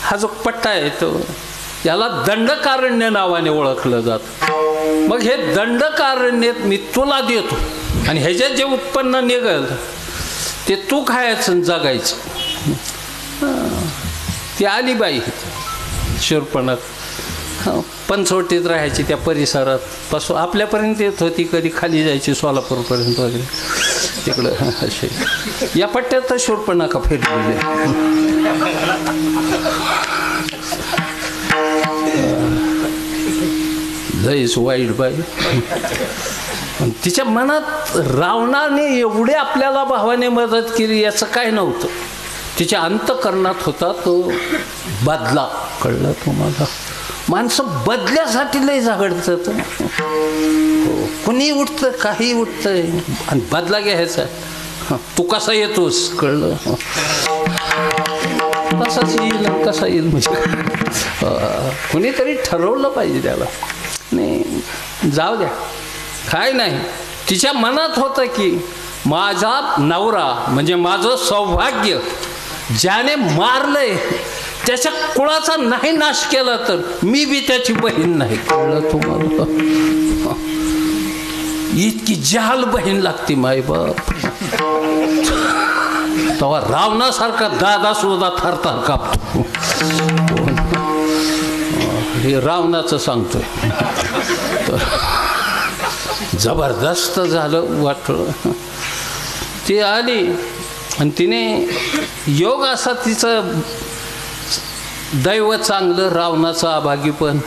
हा जो पट्टा आहे तो याला दंडकारण्य नावाने ओळखलं जातं. मग हे दंडकारण्य मी तुला देतो आणि ह्याच्यात जे उत्पन्न निघेल ते तू खायचं आणि जगायचं. ती आली बाई शूर्पणखा पंचवटीत राहायची त्या परिसरात पासून आपल्यापर्यंत येत होती, कधी खाली जायची सोलापूरपर्यंत वगैरे तिकडं असे. या पट्ट्यात शूर्पणखा फिरलेली. लईच वाईट बाई. तिच्या मनात रावणाने एवढे आपल्याला भावाने मदत केली याचं काय नव्हतं. तिच्या अंतःकरणात होता तो बदला. कळलं तुम्हाला? माणसं बदल्यासाठी लय झगडतात. कुणी उठतं, काही उठतंय आणि बदला घ्यायचा. तू कसा येतोस? कळलं? कसाच येईल कसा येईल म्हणजे कुणीतरी ठरवलं पाहिजे त्याला. नाही जाऊ द्या, काय नाही. तिच्या मनात होतं की माझा नवरा म्हणजे माझं सौभाग्य ज्याने मारलंय त्याच्या कुळाचा नाही नाश केला तर मी बी त्याची बहीण नाही. कळलं तुम्हाला? इतकी जहाल बहीण लागते माय बाप. तेव्हा रावणासारखा दादा सुद्धा थरथर कापतो. हे रावणाचं सांगतोय. तर जबरदस्त झालं वाटलं. ती आली आणि तिने योग असा तिचं दैव चांगलं, रावणाचं अभागी. पण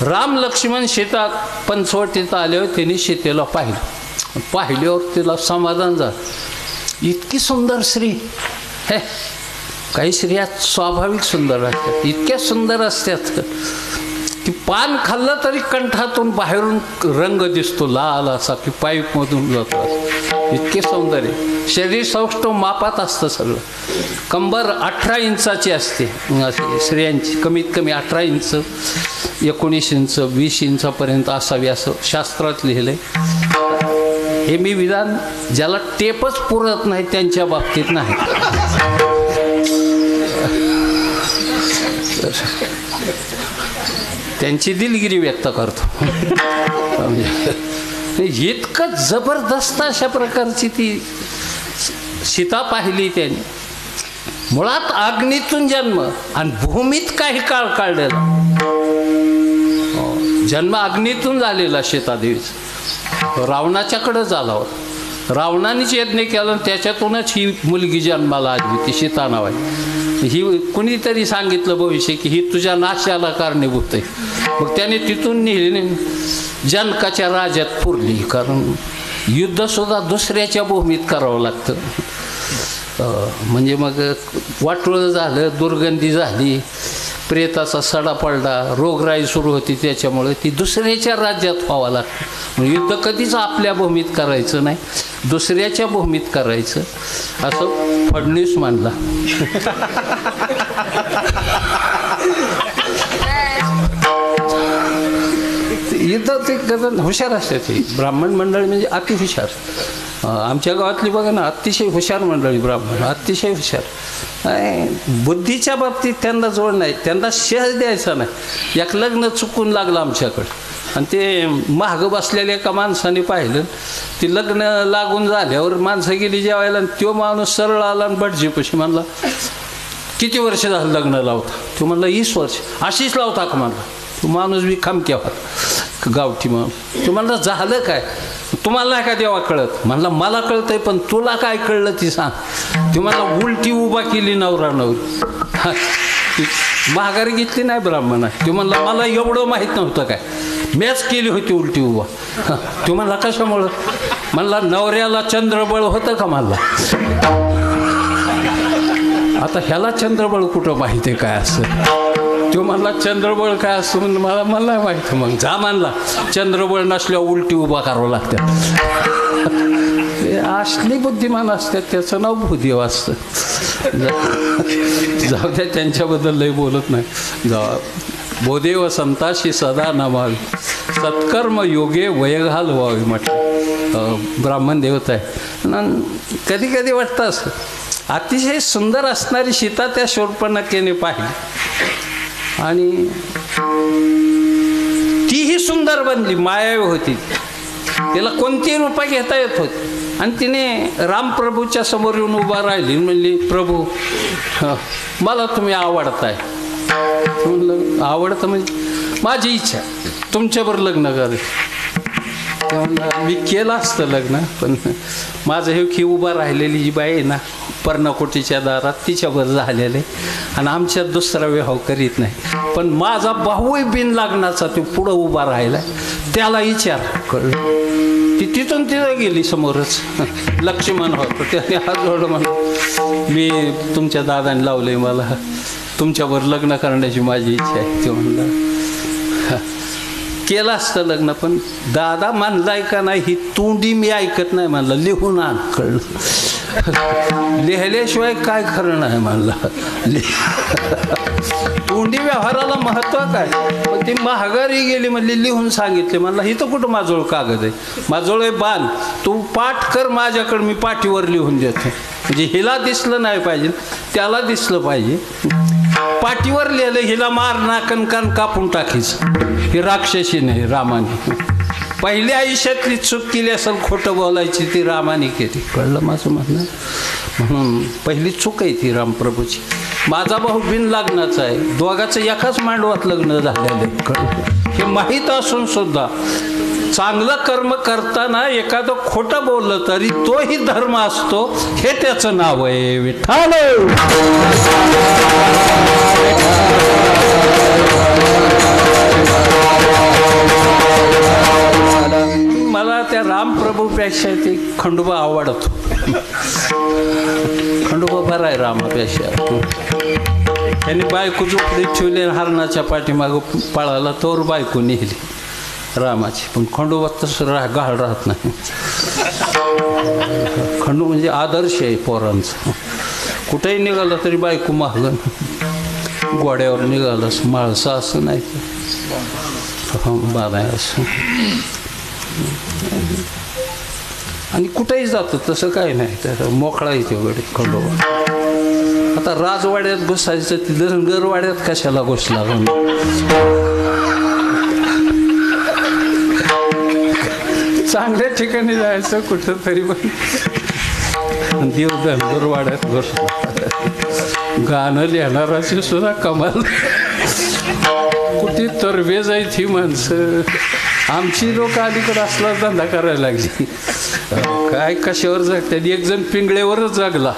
राम लक्ष्मण सीता पंचवटीत आल्यावर तिने सीतेला पाहिलं. पाहिल्यावर तिला समाधान झालं. इतकी सुंदर स्त्री हे काही स्त्रिया स्वाभाविक सुंदर असतात, इतक्या सुंदर असतात की पान खाल्लं तरी कंठातून बाहेरून रंग दिसतो लाल असा की पाईपमधून जातो. इतके सौंदर्य. शरीर सौष्ठव मापात असतं सगळं. कंबर 18 इंचाची असते स्त्रियांची, कमीत कमी 18 इंच, 19 इंच, 20 इंचापर्यंत असावी असं शास्त्रात लिहिलं आहे. हे मी विधान ज्याला टेपच पुरत नाही त्यांच्या बाबतीत नाही. त्यांची दिलगिरी व्यक्त करतो. इतकं जबरदस्त अशा प्रकारची ती सीता पाहिली त्यांनी. मुळात अग्नीतून जन्म आणि भूमीत काही काळ काढलेला. जन्म अग्नीतून झालेला सीतादेवीचा. रावणाच्याकडे झाला होता. रावणानेच यज्ञ केला आणि त्याच्यातूनच ही मुलगी जन्माला आली होती, सीता नावाची. ही कुणीतरी सांगितलं भविष्य की ही तुझ्या नाशाला कारणीभूत आहे. मग त्याने तिथून नेली जनकाच्या राज्यात पुरली. कारण युद्धसुद्धा दुसऱ्याच्या भूमीत करावं लागतं. म्हणजे मग वाटोळं झालं, दुर्गंधी झाली, प्रेताचा सडा पडला, रोगराई सुरू होती. त्याच्यामुळे ती दुसऱ्याच्या राज्यात व्हावं लागतं. म्हणजे युद्ध कधीच आपल्या भूमीत करायचं नाही, दुसऱ्याच्या भूमीत करायचं असं फडणवीस मानला. युद्ध ते गजन हुशार असते. ती ब्राह्मण मंडळी म्हणजे अति हुशार. आमच्या गावातली बघा ना, अतिशय हुशार मंडळी ब्राह्मण, अतिशय हुशार. बुद्धीच्या बाबतीत त्यांना जोड नाही, त्यांना शेज द्यायचा नाही. एक लग्न चुकून लागलं आमच्याकडं आणि ते महाग बसलेल्या एका माणसाने पाहिलं. ती लग्न लागून झाल्यावर माणसं गेली जेवायला आणि तो माणूस सरळ आला आणि भटजीपाशी म्हणला, किती वर्ष झालं लग्न लावता? तो म्हणला 20 वर्ष. अशीच लावता का म्हणला. तो माणूस बी खामक्या होता गावठी माणूस. तो म्हणला झालं काय? तुम्हाला नाही का देवा कळत? म्हणला मला कळतंय पण तुला काय कळलं ती सांग. ती मला उलटी उभा केली नवरा नवरी. माघारी घेतली नाही ब्राह्मणा. ती म्हणला मला एवढं माहीत नव्हतं काय, मॅच केली होती उलटी उभा. ती म्हणला कशामुळं? म्हणला नवऱ्याला चंद्रबळ होतं का म्हणला. आता ह्याला चंद्रबळ कुठं माहिती आहे काय असं. तो म्हणला चंद्रबळ काय असतं म्हणून मला माहिती. मग जा म्हणला चंद्रबळ नसल्यावर उलटी उभा करावं लागतं. असली बुद्धिमान असतात, त्याचं नाव भूदेव असतं. जाऊ द्या, त्यांच्याबद्दल लई बोलत नाही. भूदेव संताशी सदा नमावी, सत्कर्म योगे वय घालवावी म्हटलं. ब्राह्मण देवता आहे. कधी कधी वाटतं असं, अतिशय सुंदर असणारी सीता त्या शूर्पणखेने पाहिली आणि तीही सुंदर बनली, मायावी होती, तिला कोणतीही रूपं घेता येत होती. आणि तिने रामप्रभूच्या समोर येऊन उभा राहिली, म्हणली प्रभू मला तुम्ही आवडताय. म्हणलं आवडतं म्हणजे माझी इच्छा तुमच्यावर लग्न करायचं. म्हणलं मी केलं असतं लग्न, पण माझं हे की उभा राहिलेली जी बाई आहे ना पर्णकोटीच्या दारात, तिच्यावर झालेलं आहे आणि आमच्यात दुसरा विवाह करीत नाही. पण माझा भाऊही बिन लग्नाचा तो पुढं उभा राहिला, त्याला विचार. कळलं ती तिथून तिथं गेली समोरच. लक्ष्मण होतं, त्याने हात जोडलं, म्हणलं मी तुमच्या दादाने लावलंय, मला तुमच्यावर लग्न करण्याची माझी इच्छा आहे. ते म्हणलं केलं असतं लग्न, पण दादा मानलाय का नाही ही तोंडी मी ऐकत नाही. म्हणलं लिहून आण. कळलं लिहिल्याशिवाय काय खरं नाही. म्हणलं तोंडी व्यवहाराला महत्त्व काय. पण ती महागारी गेली, म्हणली लिहून सांगितले. म्हणलं इथं कुठं माझोळ कागद आहे, माझोळ आहे बाण, तू पाठ कर माझ्याकडे, मी पाठीवर लिहून देतो. म्हणजे हिला दिसलं नाही पाहिजे, त्याला दिसलं पाहिजे. पाठीवर लिहिलं, हिला मार नाकन कान कापून टाकीचं. ही राक्षसी नाही, रामाने पहिली आयुष्यातली चूक केली असेल, खोटं बोलायची, ती रामाने केली. कळलं माझं म्हणणं. म्हणून पहिली चूक आहे ती रामप्रभूची. माझा भाऊ बिन लग्नाचा आहे, दोघाचं एकाच मांडवात लग्न झालेलं आहे. कळलं हे माहीत असून सुद्धा चांगलं कर्म करताना एखादं खोटं बोललं तरी तोही धर्म असतो, हे त्याचं नाव आहे विठ्ठल. मला त्या रामप्रभूपेक्षा ते खंडोबा आवडतो. खंडोबा बरा आहे रामापेक्षा. त्यांनी बायको झोपडीत ठेवली, हरणाच्या पाठीमागं पळाला, तोवर बायको नेली रामाची. पण खंडोबा तसं गाळ राहत नाही. खंडू म्हणजे आदर्श आहे पोरांचा. कुठेही निघालं तरी बायको मागं, गोड्यावर निघालंस माळसा असं नाही, बाधा असं. आणि कुठेही जातो तसं काही नाही, तर मोकळा येते वगैरे खंडोबा. आता राजवाड्यात घुसायचं, तिथं गरवाड्यात कशाला घुसला. चांगल्या ठिकाणी जायचं कुठं तरी, पण देवधन गरवाड्यात घुसला. गाणं लिहिणाराची सुद्धा कमाल. कुठे तरबे जायची ही माणसं. आमची लोक अलीकडे असला धंदा करायला लागली. काय कशावर जगतात. एक जण पिंगळेवरच जगला.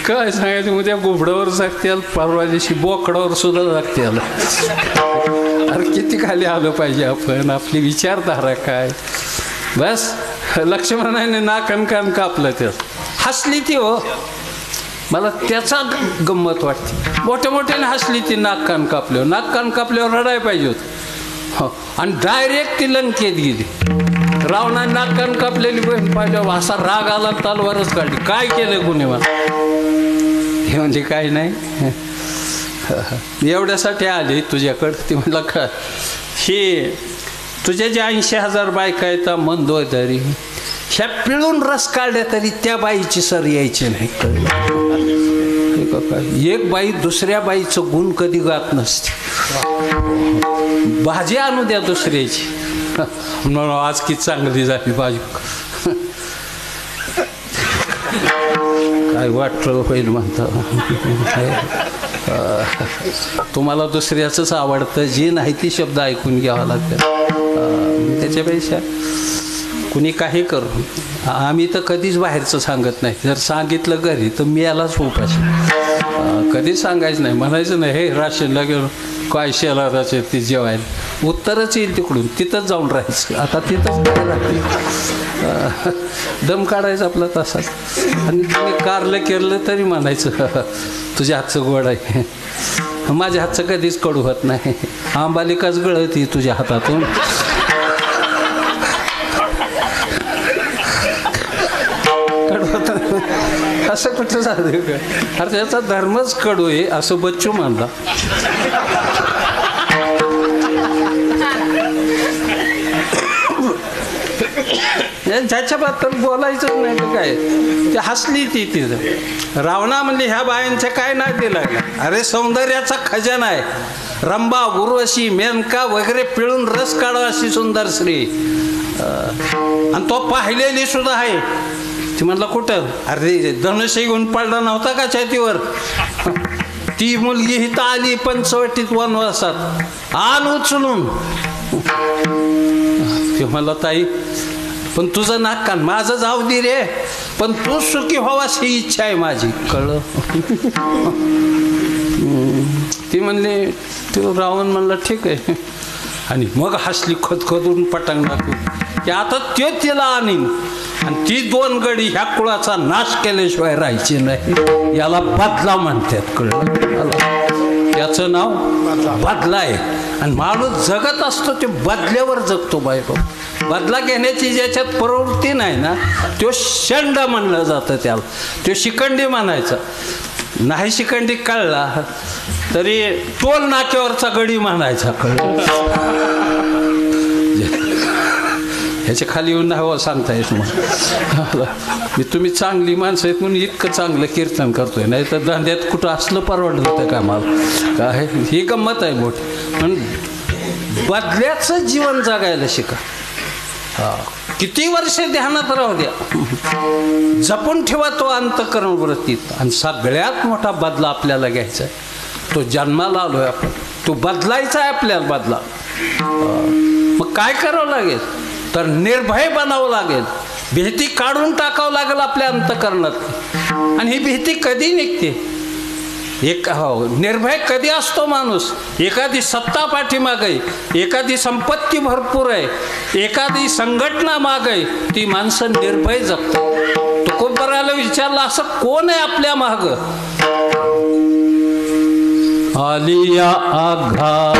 काय सांगायचं, उद्या घुबडावर जगत्याल, परवा दिवशी बोकडावर सुद्धा जगत्याल. अरे किती खाली आलं पाहिजे आपण. आपली विचारधारा काय. बस लक्ष्मणाने नाकन कान कापलं, त्यात हसली ती. हो मला त्याचा गंमत वाटते. मोठ्या मोठ्याने हसली ती नाक कान कापल्यावर. नाक कान कापल्यावर रडायला पाहिजे होतं. हो आणि डायरेक्ट ती लंकेत गेली. रावणाने नाक कान कापलेली बहीण पाहिल्यावर असा राग आला, तलवारच काढली. काय केलं गुन्हे मला. हे म्हणजे काही नाही, एवढ्यासाठी आले तुझ्याकडं. ती म्हणलं का हे तुझ्या ज्या 80,000 बायका आहेत मंदोदरी, ह्या पिळून रस काढल्या तरी त्या बाईची सर यायची नाही. एक बाई दुसऱ्या बाईचं गुण कधी गात नसते. भाजी आणू द्या दुसऱ्याची, म्हणून आज किती चांगली झाली भाजी. काय वाटलं होईल म्हणता. तुम्हाला दुसऱ्याचंच आवडतं, जे नाही ती शब्द ऐकून घ्यावा लागतं. त्याच्यापेक्षा कुणी काही करू. आम्ही तर कधीच बाहेरचं सांगत नाही. जर सांगितलं घरी तर मी यालाच उपाशी. कधीच सांगायचं नाही. म्हणायचं नाही हे राशनला गेलो काय शेलाराचे ती जेवायला. उत्तरच येईल तिकडून, तिथंच जाऊन राहायचं. आता तिथंच दम काढायचं आपला तसाच. आणि तुम्ही कारलं केरलं तरी म्हणायचं तुझ्या हातचं गोड आहे. माझ्या हातचं कधीच कडू होत नाही. आंबालिकाच गळती तुझ्या हातातून. असं कुठं झालं का. अरे त्याचा धर्मच कडू आहे असं बच्चू म्हणला. ज्याच्याबद्दल बोलायचंच नाही तर काय. ती हसली ती तिथं. रावणा म्हणली ह्या बायांच्या काय नाही दिला. अरे सौंदर्याचा खजाना आहे. रंबा उर्वशी मेनका वगैरे पिळून रस काढा अशी सुंदर स्त्री. आणि तो पाहिलेली सुद्धा आहे. ती म्हणलं कुठं. अरे धनुष्य घेऊन पडला नव्हता का छातीवर. ती मुलगी इथं आली पंचवटीत वनवासात आल उचलून. ते म्हणलं ताई पण तुझं नाक कान माझं जाऊ दे रे, पण तू सुखी व्हावास ही इच्छा आहे माझी. कळलं. ती म्हणली ते रावण म्हणलं ठीक आहे. आणि मग हसली खोदखोदून पटांगणातून की आता त्यो तिला आणीन आणि ती 2 गडी ह्या कुळाचा नाश केल्याशिवाय राहायची नाही. याला बदला म्हणतात. कळलं. त्याचं नाव बदला आहे. आणि माणूस जगत असतो ते बदल्यावर जगतो. बायको बदला घेण्याची ज्याच्यात प्रवृत्ती नाही ना तो शंड म्हणलं जातं. त्याला तो शिखंडी म्हणायचा. नाही शिखंडी कळला तरी टोल नाक्यावरचा गडी म्हणायचा. कळलं. ह्याच्या खाली येऊन नाही सांगता येत मग. मी तुम्ही चांगली माणसं आहेत म्हणून इतकं चांगलं कीर्तन करतोय. नाही तर धंद्यात कुठं असलं परवडलं होतं का मला. काय ही गंमत आहे मोठी. पण बदल्याचं जीवन जगायला शिका. किती वर्ष ध्यानात राहू द्या. जपून ठेवा तो अंतःकरण वृत्तीत. आणि सगळ्यात मोठा बदला आपल्याला घ्यायचा आहे. तो जन्माला आलोय आपण. तो बदलायचा आहे आपल्याला. बदला मग काय करावं लागेल तर निर्भय बनावं लागेल. भीती काढून टाकावं लागेल आपल्या अंतःकरणात. आणि ही भीती कधी निघते. निर्भय कधी असतो माणूस. एखादी सत्ता पाठीमाग आहे, एखादी संपत्ती भरपूर आहे, एखादी संघटना माग आहे, ती माणसं निर्भय जगतात. तुकोबराला विचारलं असं कोण आहे आपल्या माग. आलिया आघात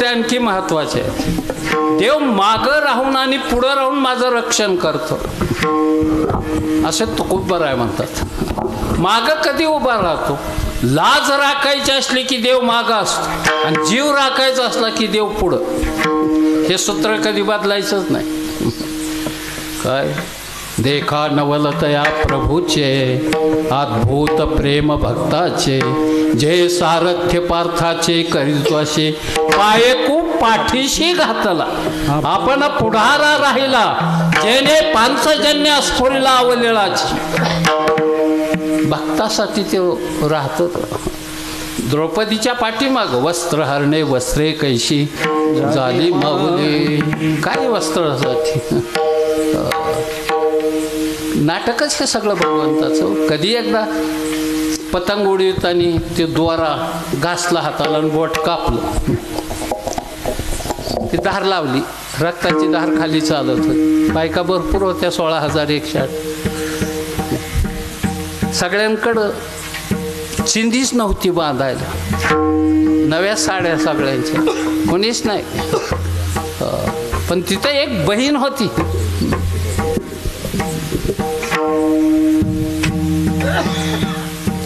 आणखी महत्वाचे आहे. देव मागं राहून आणि पुढं राहून माझं रक्षण करतो असे तुकोबराय म्हणतात. मागं कधी उभा राहतो. लाज राखायची असली की देव मागं असतो आणि जीव राखायचा असला की देव पुढं. हे सूत्र कधी बदलायचंच नाही. काय देखा नवलतया प्रभूचे अद्भुत प्रेम भक्ताचे जे सारथ्य पार्थाचे करीतो असे पायकू पाठीशी घातला आपण पुढारा राहिला जेने पांचजन्य स्फुरिला अवलिळाची. भक्तासाठी ते राहत. द्रौपदीच्या पाठीमाग वस्त्र हरणे वस्त्रे कैशी झाली माऊली. काय वस्त्रासाठी नाटकच हे सगळं भगवंताचं. कधी एकदा पतंग उडवताना ते दोरा घासला हाताला आणि बोट कापलं. ती धार लावली. रक्ताची धार खाली चालत होती. बायका भरपूर होत्या 16,108. सगळ्यांकडं चिंधीच नव्हती बांधायला. नव्या साड्या सगळ्यांच्या. कोणीच नाही. पण तिथं एक बहीण होती.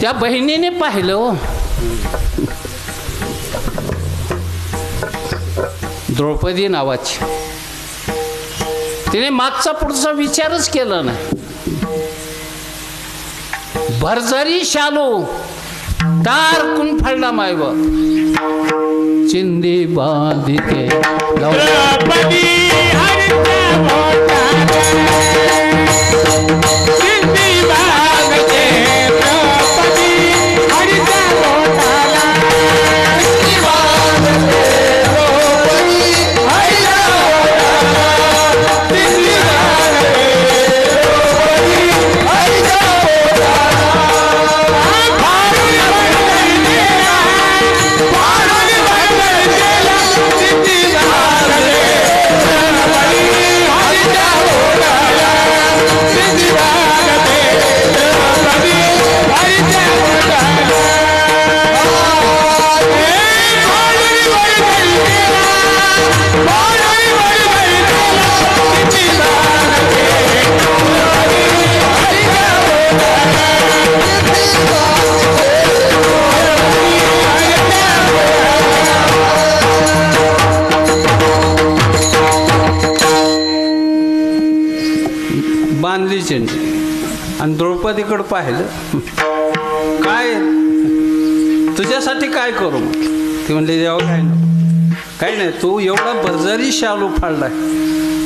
त्या बहिणीने पाहिलं हो. द्रौपदी नावाची. तिने मागचा पुढचा विचारच केला नाही. भरजरी शालू टारकून फाडला मायबा. चिंदी बांधिते चिंदी बांध बांधली चेंडी आणि द्रौपदीकडं पाहिलं. काय तुझ्यासाठी काय करू? ती म्हणली देवा काय नको, काही नाही, तू एवढा बर्जरी शालू फाडलाय,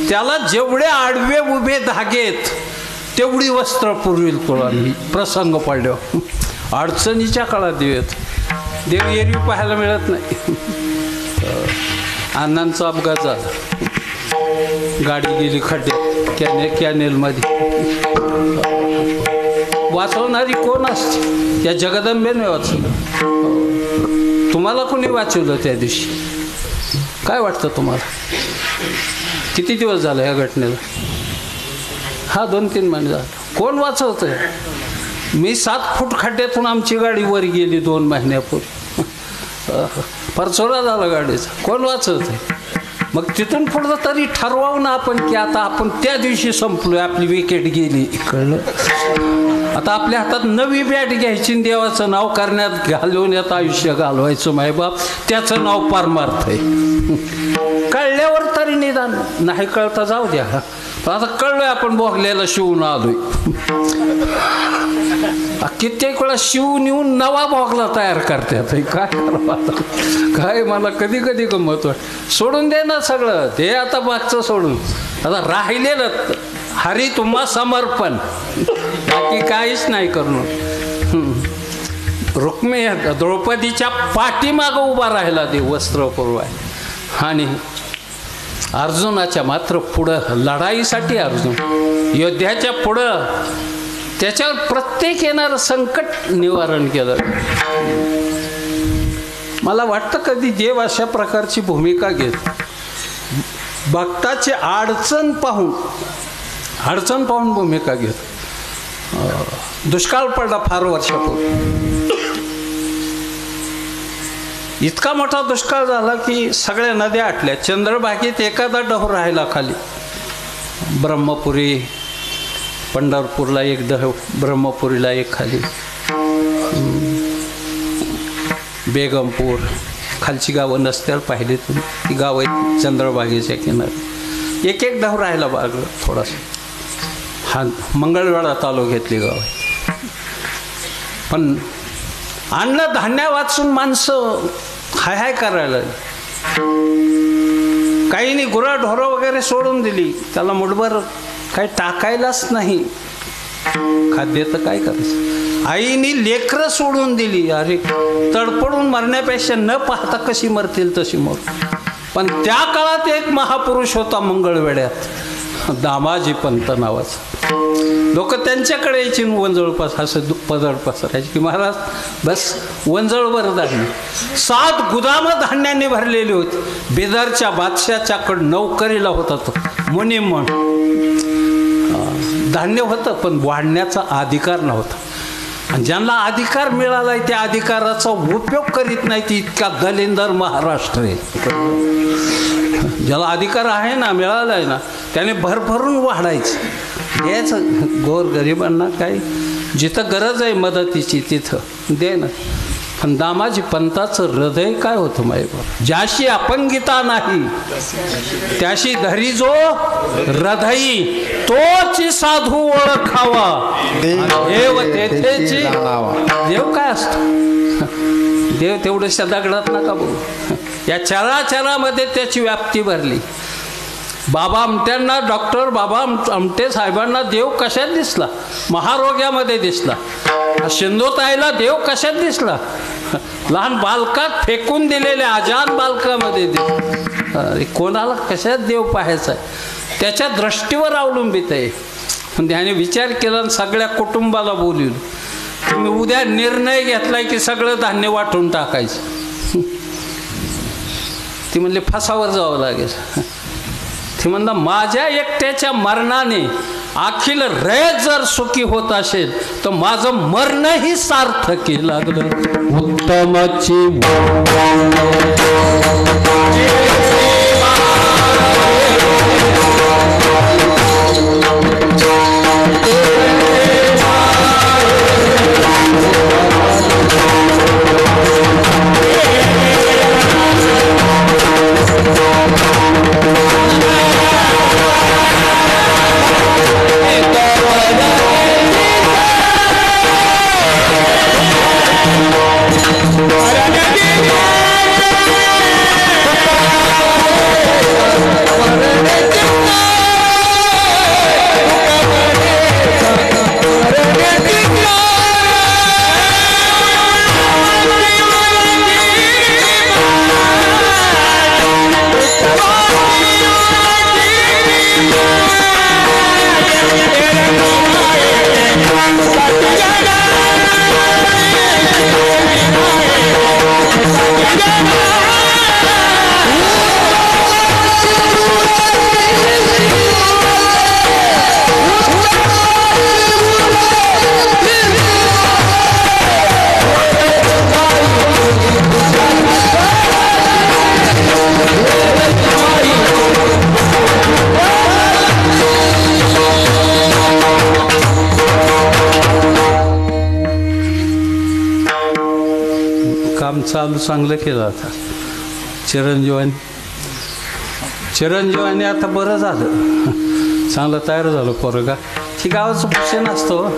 त्याला जेवढे आडवे उभे धागेत तेवढी वस्त्र पुरविल तुला मी प्रसंग पडल्यावर. अडचणीच्या काळात देव एरवी पाहायला मिळत नाही. अण्णांचा अपघात झाला, गाडी गेली खड्ड्यात, कॅनेलमध्ये. वाचवणारी कोण असते? या जगदंबेने वाचवलं. तुम्हाला कोणी वाचवलं त्या दिवशी? काय वाटतं तुम्हाला? किती दिवस झाले या घटनेला? हा 2-3 महिने झाले. कोण वाचवतंय? मी 7 फूट खड्ड्यातून आमची गाडी वर गेली 2 महिन्यापूर्वी. परचोरा झाला गाडीचा. कोण वाचवतंय? मग तिथून पुढं तरी ठरवावं ना आपण की आता आपण त्या दिवशी संपलोय, आपली विकेट गेली, कळलं? आता आपल्या हातात नवी बॅट घ्यायची, देवाचं नाव करण्यात घालवण्यात आयुष्य घालवायचं. मायबाप त्याचं नाव पारमार्थ आहे. कळल्यावर तरी निदान, नाही कळता जाऊ द्या. आता कळलोय आपण भोगल्याला शिवून आलोय. कित्येक वेळा शिवून येऊन नवा भोगला तयार करतात. काय करावं आता? काय मला कधी कधी गंमत वाटत. सोडून दे ना सगळं, ते आता मागचं सोडून. आता राहिलेलं हरी तुम्हा समर्पण, बाकी काहीच नाही करणं. रुक्मी द्रौपदीच्या पाठीमागं उभा राहिला देव वस्त्र पुरवाय. आणि अर्जुनाच्या मात्र पुढं लढाईसाठी अर्जुन योद्ध्याच्या पुढं त्याच्यावर प्रत्येक येणारं संकट निवारण केलं. मला वाटतं कधी देव अशा प्रकारची भूमिका घेत, भक्ताची अडचण पाहून भूमिका घेत. दुष्काळ पडला फार वर्षापूर्वी. इतका मोठा दुष्काळ झाला की सगळ्या नद्या आटल्या. चंद्रभागेत एखादा डहोर राहिला खाली. ब्रह्मपुरी, पंढरपूरला एक डहोर, ब्रह्मपुरीला एक खाली, बेगमपूर, खालची गावं नसत्याला पाहिली तुम्ही, ती गावं आहेत चंद्रभागेच्या किनारी. एक डहोर राहिला बागलं थोडासा. हा मंगळवेढा तालुक्यातली गाव आहे. पण अन्न धान्य वाचून माणसं हाय करायला. काही नाही, गुरंढोरं वगैरे सोडून दिली, त्याला मुठभर काही टाकायलाच नाही. खाद्य तर काय करायचं? आईने लेकरं सोडून दिली. अरे तडपडून मरण्यापेक्षा न पाहता कशी मरतील तशी मर. पण त्या काळात एक महापुरुष होता मंगळवेढ्यात, दामाजी पंत नावाचा. लोक त्यांच्याकडे यायची वंजळपास असं पदर पसरायची की महाराज बस वंजळभर धान्य. 7 गुदामं धान्याने भरलेली होती. बिदरच्या बादशाच्याकडं नोकरीला होता तो मुनिम. धान्य होतं पण वाढण्याचा अधिकार नव्हता. आणि ज्यांना अधिकार मिळालाय त्या अधिकाराचा उपयोग करीत नाही ती इतका दलिंदर महाराष्ट्र आहे. ज्याला अधिकार आहे ना, मिळाला आहे ना, त्याने भरभरून वाढायचं, द्यायचं गोरगरिबांना. काय जिथं गरज आहे मदतीची तिथं दे ना. पण दामाजी पंताचं हृदय काय होतं माहिती? ज्याशी अपंगिता नाही त्याशी धरी जो हृदयी, तोच साधू ओळखावा, देव तेथेची. देव काय असतो? देव तेवढ्याशा दगडात नका बघू. या चराचरामध्ये त्याची व्याप्ती भरली. बाबा आमट्यांना, डॉक्टर बाबा आमटे साहेबांना देव कशात दिसला? महारोग्यामध्ये दिसला. सिंधुताईला देव कशात दिसला? लहान बालकात फेकून दिलेल्या अजान बालकामध्ये दिसला. कोणाला कशात देव पाहायचा आहे? त्याच्या दृष्टीवर अवलंबित आहे. पण त्याने विचार केला आणि सगळ्या कुटुंबाला बोलवलं. तुम्ही उद्या निर्णय घेतलाय की सगळं धान्य वाटून टाकायचं. ती म्हणले फासावर जावं लागेल. ती म्हणला माझ्या एकट्याच्या मरणाने अखिल रयत जर सुखी होत असेल तर माझं मरणही सार्थकी लागलं. उत्तमाची Hey, काम चालू चांगलं केलं आता चिरंजीवानी आता बरं झालं, चांगलं तयार झालं पोरगा. ही गावाचं भूषण असतं,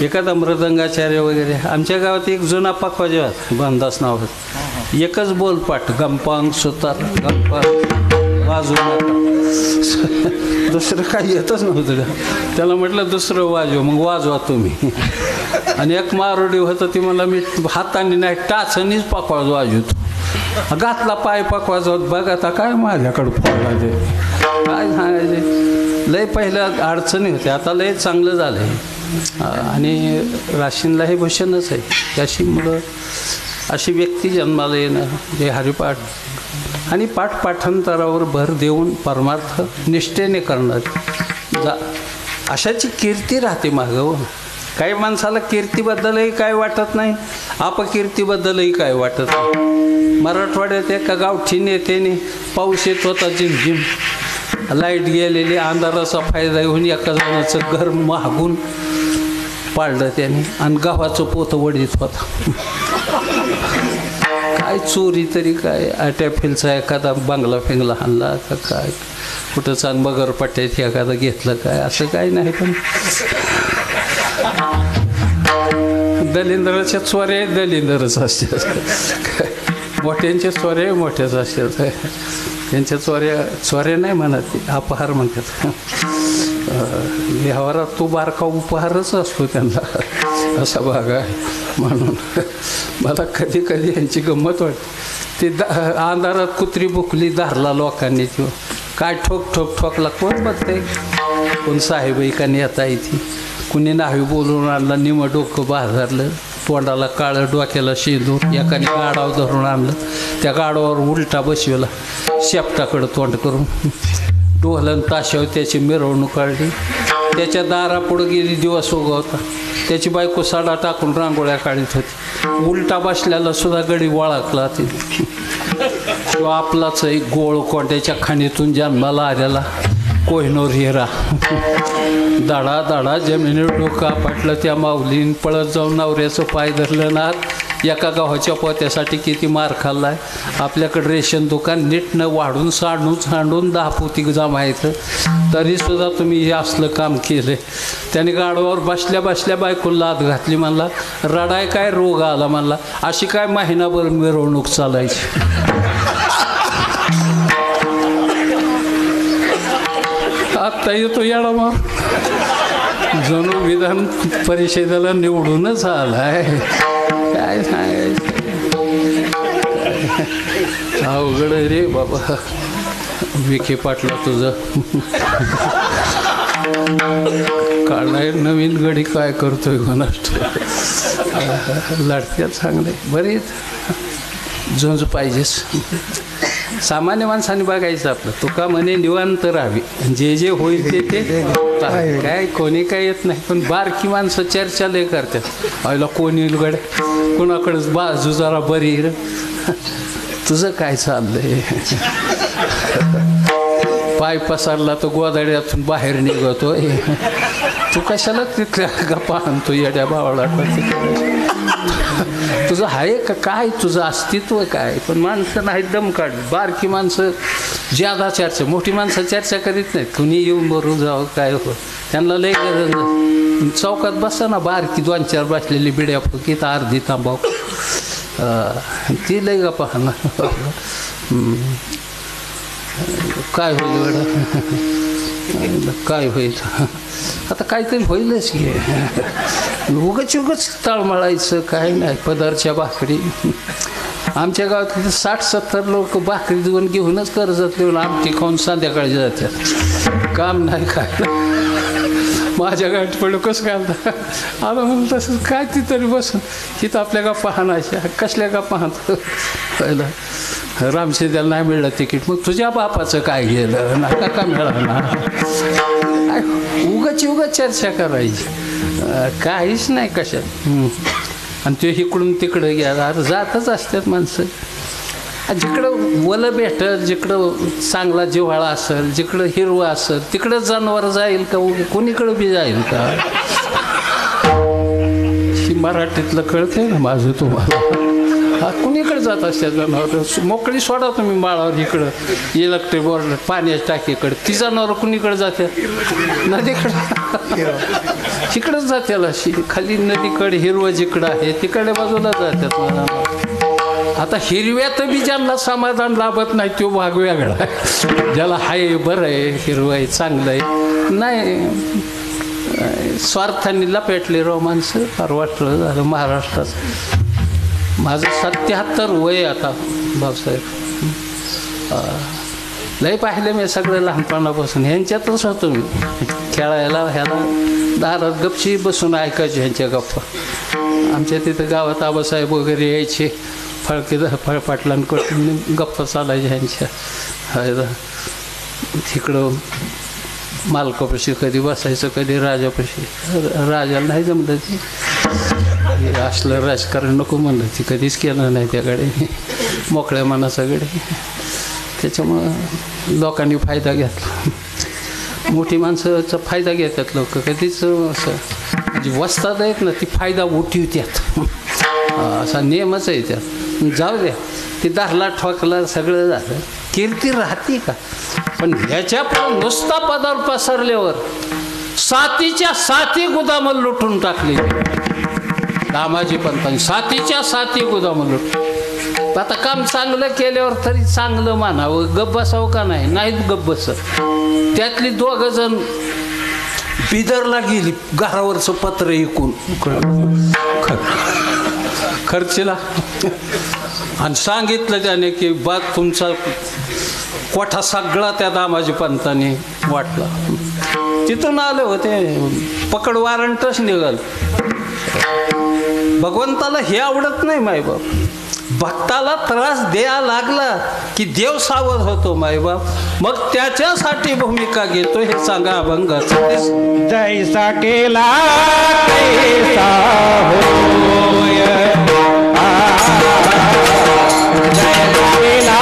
एखादा मृदंगाचार्य वगैरे. आमच्या गावात एक जुना पखवाजे होता, बनदास नाव होतं. एकच बोलपाट, गंपांग सुतार, गंपांग वाजू नका. दुसरं काही येतच नव्हतं. त्याला म्हटलं दुसरं वाजव, मग वाजवा तुम्ही. आणि एक मारोडी होतं, ती मला मी हाताने नाही टाचणीच पखवाज वाजवतो. घातला पाय पखवाज होत. बघ आता काय माझ्याकडं फोडला ते, काय सांगायचे. लय पहिल्या अडचणी होत्या, आता लय चांगलं झालं आहे. आणि राशीनला हे भूषणच आहे. त्याशी मुलं अशी व्यक्ती जन्माला येणं, जे हरिपाठ आणि पाठांतरावर भर देऊन परमार्थ निष्ठेने करणार, अशाची कीर्ती राहते मागं. हो, काही माणसाला कीर्तीबद्दलही काय वाटत नाही, अपकीर्तीबद्दलही काय वाटत नाही. मराठवाड्यात एका गावठी नेत्याने पाऊस येत होता झिमझिम, लाईट गेलेली, अंधाराचा फायदा घेऊन एका जणाचं घर मागून पाडलं त्याने आणि गावाचं पोतं वडीत होता. काय चोरी तरी काय, आट्याफिलचा एखादा बांगला फिंगला हाणला का काय, कुठं चांद बगरपट्ट्यात एखादं घेतलं काय, असं काय नाही. पण दलिंद्राच्या चोऱ्या दलिंद्रच असतात, मोठ्यांच्या चोऱ्या मोठ्याच असतात. त्यांच्या चोऱ्या नाही म्हणत, अपहार म्हणतात. व्यवहारात तो बारका उपहारच असतो त्यांना, असा भाग आहे. म्हणून मला कधी कधी यांची गंमत वाटते. ते अंधारात कुत्री बुकली धारला लोकांनी, तो काय ठोक ठोक ठोकला कोण बघते. कोण साहेब का नेता इथे, कुणी नावी बोलून आणलं, निम डोकं बाजारलं, तोंडाला काळं, डोक्याला शेंदूर, एकाने गाडावर धरून आणलं, त्या गाडावर उलटा बसवला, शेपटाकडं तोंड करून, डोहलन ताशावर त्याची मिरवणूक काढली. त्याच्या दारापुढं गेली, दिवस उगवता. त्याची बायको साडा टाकून रांगोळ्या काढत होती. उलटा बसल्याला सुद्धा गडी वळखला. तो आपलाच एक गोळ कोंड्याच्या खाणीतून जन्माला आलेला कोहिनूर हिरा. दाडा दाडा जमिनीवर डोकं आपटलं त्या माऊलीन, पळत जाऊन नवऱ्याचं पाय धरलं ना. एका गावाच्या पोत्यासाठी किती मार खाल्लाय. आपल्याकडे रेशन दुकान नीट न वाढून सांडून 10 पोती जमायचं, तरीसुद्धा तुम्ही हे असलं काम केलं. त्याने गाडवावर बसल्या बसल्या बायकोला लाद घातली. म्हणला रडाय काय रोग आला, म्हणला अशी काय महिनाभर मिरवणूक चालायची. आत्ता येतो येडा मार, जणू विधान परिषदेला निवडूनच आलाय. काय सांगायचं, अवघड रे बाबा. विखे पाटला तुझं काढलाय नवीन गडी, काय करतोय कोणाष्ट. लढत्यात चांगले बरेच झुंज पाहिजेस. सामान्य माणसाने बघायचं आपलं. तुका म्हणे निवांत राहावी, जे जे होईल ते काय कोणी काय येत नाही. पण बारकी माणसं चर्चा लय करतात, आईला कोण येईल गड, कोणाकडेच बाजू जरा बरी. तुझं काय चाललंय, पाय पसारला तर गोदाड्यातून बाहेर निघतोय. तू कशाला तिथल्या गप्पा आणतो येड्या भावाला. तुझं आहे का काय, तुझं अस्तित्व काय. पण माणसं नाही दम काढ. बारकी माणसं ज्यादा चर्चा, मोठी माणसं चर्चा करीत नाहीत. कुणी येऊन बरोबर जावं काय हो, त्यांना लय गरज. चौकात बसा ना, बारकी 2-4 बसलेली बिड्या फुकीत अर्धी तांबाव, ती लय गप्पा ना. काय होईल वेळा, काय होईल आता, काहीतरी होईलच की. उगच तळमळायचं काय नाही. पदारच्या भाकरी आमच्या गावात 60-70 लोक भाकरी देऊन घेऊनच कर्जत लिहून आमटी खाऊन संध्याकाळी जातात. काम नाही काय नाही. माझ्या गाठ पडलं कसं घालता आता म्हणून तसं काय ती तरी बसून तिथं आपल्या गप्पा हाणायच्या. कसल्या गप्पा हाणतो पहिलं. रामशिंद्याला नाही मिळलं तिकीट, मग तुझ्या बापाचं काय गेलं, नका का मिळालं. उगाच चर्चा करायची, काहीच नाही कशात. आणि ते इकडून तिकडं घ्या, अरे जातच असतात माणसं. जिकडं वलं भेटल, जिकडं चांगला जिव्हाळा असेल, जिकडं हिरवं असेल, तिकडं जनावर जाईल का, कोणीकडं बी जाईल का. ही मराठीतलं कळतंय ना माझं तुम्हाला. जात असतात जनावर. मोकळी सोडा तुम्ही माळावर इकडं इलेक्ट्रिक बोर्ड पाण्याच्या टाकीकडे, ती जनावर कुणीकडे जाते? नदीकडे. तिकडंच जात्याला अशी खाली नदीकडे हिरवं जिकडं आहे तिकडे बाजूला जातात. आता हिरव्यात बी ज्यांना समाधान लाभत नाही तो भाग वेगळा. ज्याला हाय बरं आहे, हिरवं आहे, चांगलं आहे, नाही स्वार्थांनी लपेटले राव माणसं. फार वाटलं झालं महाराष्ट्रात. माझं 77 वय आता भाऊसाहेब. लय पाहिलं मी सगळं लहानपणापासून. ह्यांच्यातच होतो मी खेळायला. ह्याला दारात गपची बसून ऐकायचे ह्यांच्या गप्पा. आमच्या तिथं गावात आबासाहेब वगैरे यायचे, फळपाटलांकडून गप्पा चालायच्या ह्यांच्या. तिकडं मालकापाशी कधी बसायचं, कधी राजापाशी. राजाला नाही जमलं ती असलं राजकारण नको म्हणलं, ती कधीच केलं नाही त्याकडे, मोकळ्या मनाच्याकडे. त्याच्यामुळं लोकांनी फायदा घेतला. मोठी माणसाचा फायदा घेतात लोक कधीच. असं म्हणजे वस्तात आहेत ना ती फायदा उठवतात, असा नियमच आहे त्यात. जाऊ द्या, ती धरला ठोकला सगळं झालं, कीर्ती राहते का? पण ह्याच्या पण नुसता पदावर पसरल्यावर सातीच्या साती गुदामं लुटून टाकली दामाजी पंतांनी. सातीच्या साती गुदामं लुटून. आता काम चांगलं केल्यावर तरी चांगलं मानावं, गप्प बसावं का नाही? नाहीत गप्प बसत. त्यातली 2 जण बिदरला गेली घरावरचं पत्र ऐकून खर्चीला, आणि सांगितलं त्याने की बा तुमचा कोठा सगळा त्या दामाजी पंतांनी वाटला. तिथून आले होते, पकड वारंटच निघाल. भगवंताला हे आवडत नाही मायबाप. भक्ताला त्रास द्या लागला की देव सावध होतो मायबाप. मग त्याच्यासाठी भूमिका घेतो हे सांगा अभंगाचं. जैसा केला तैसा होय, जैसा केला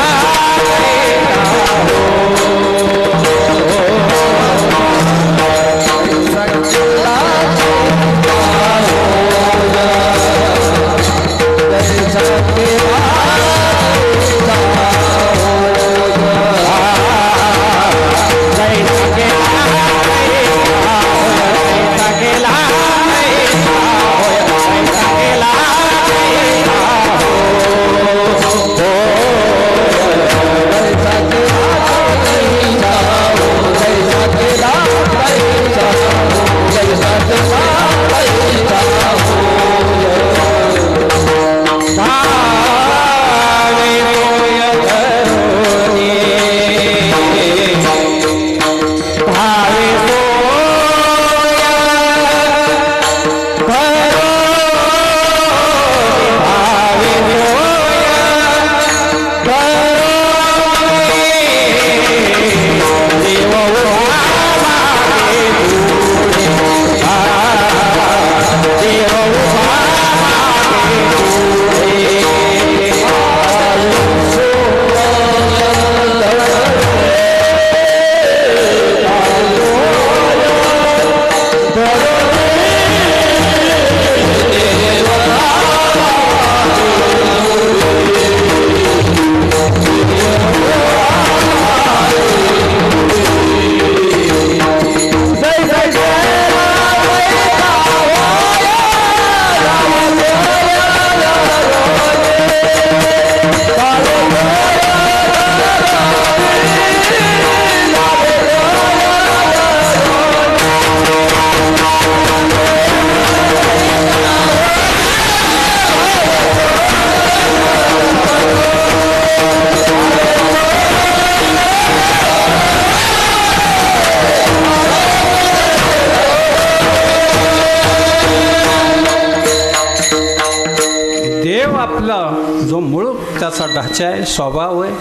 त्याचा ढाचा आहे, स्वभाव आहे.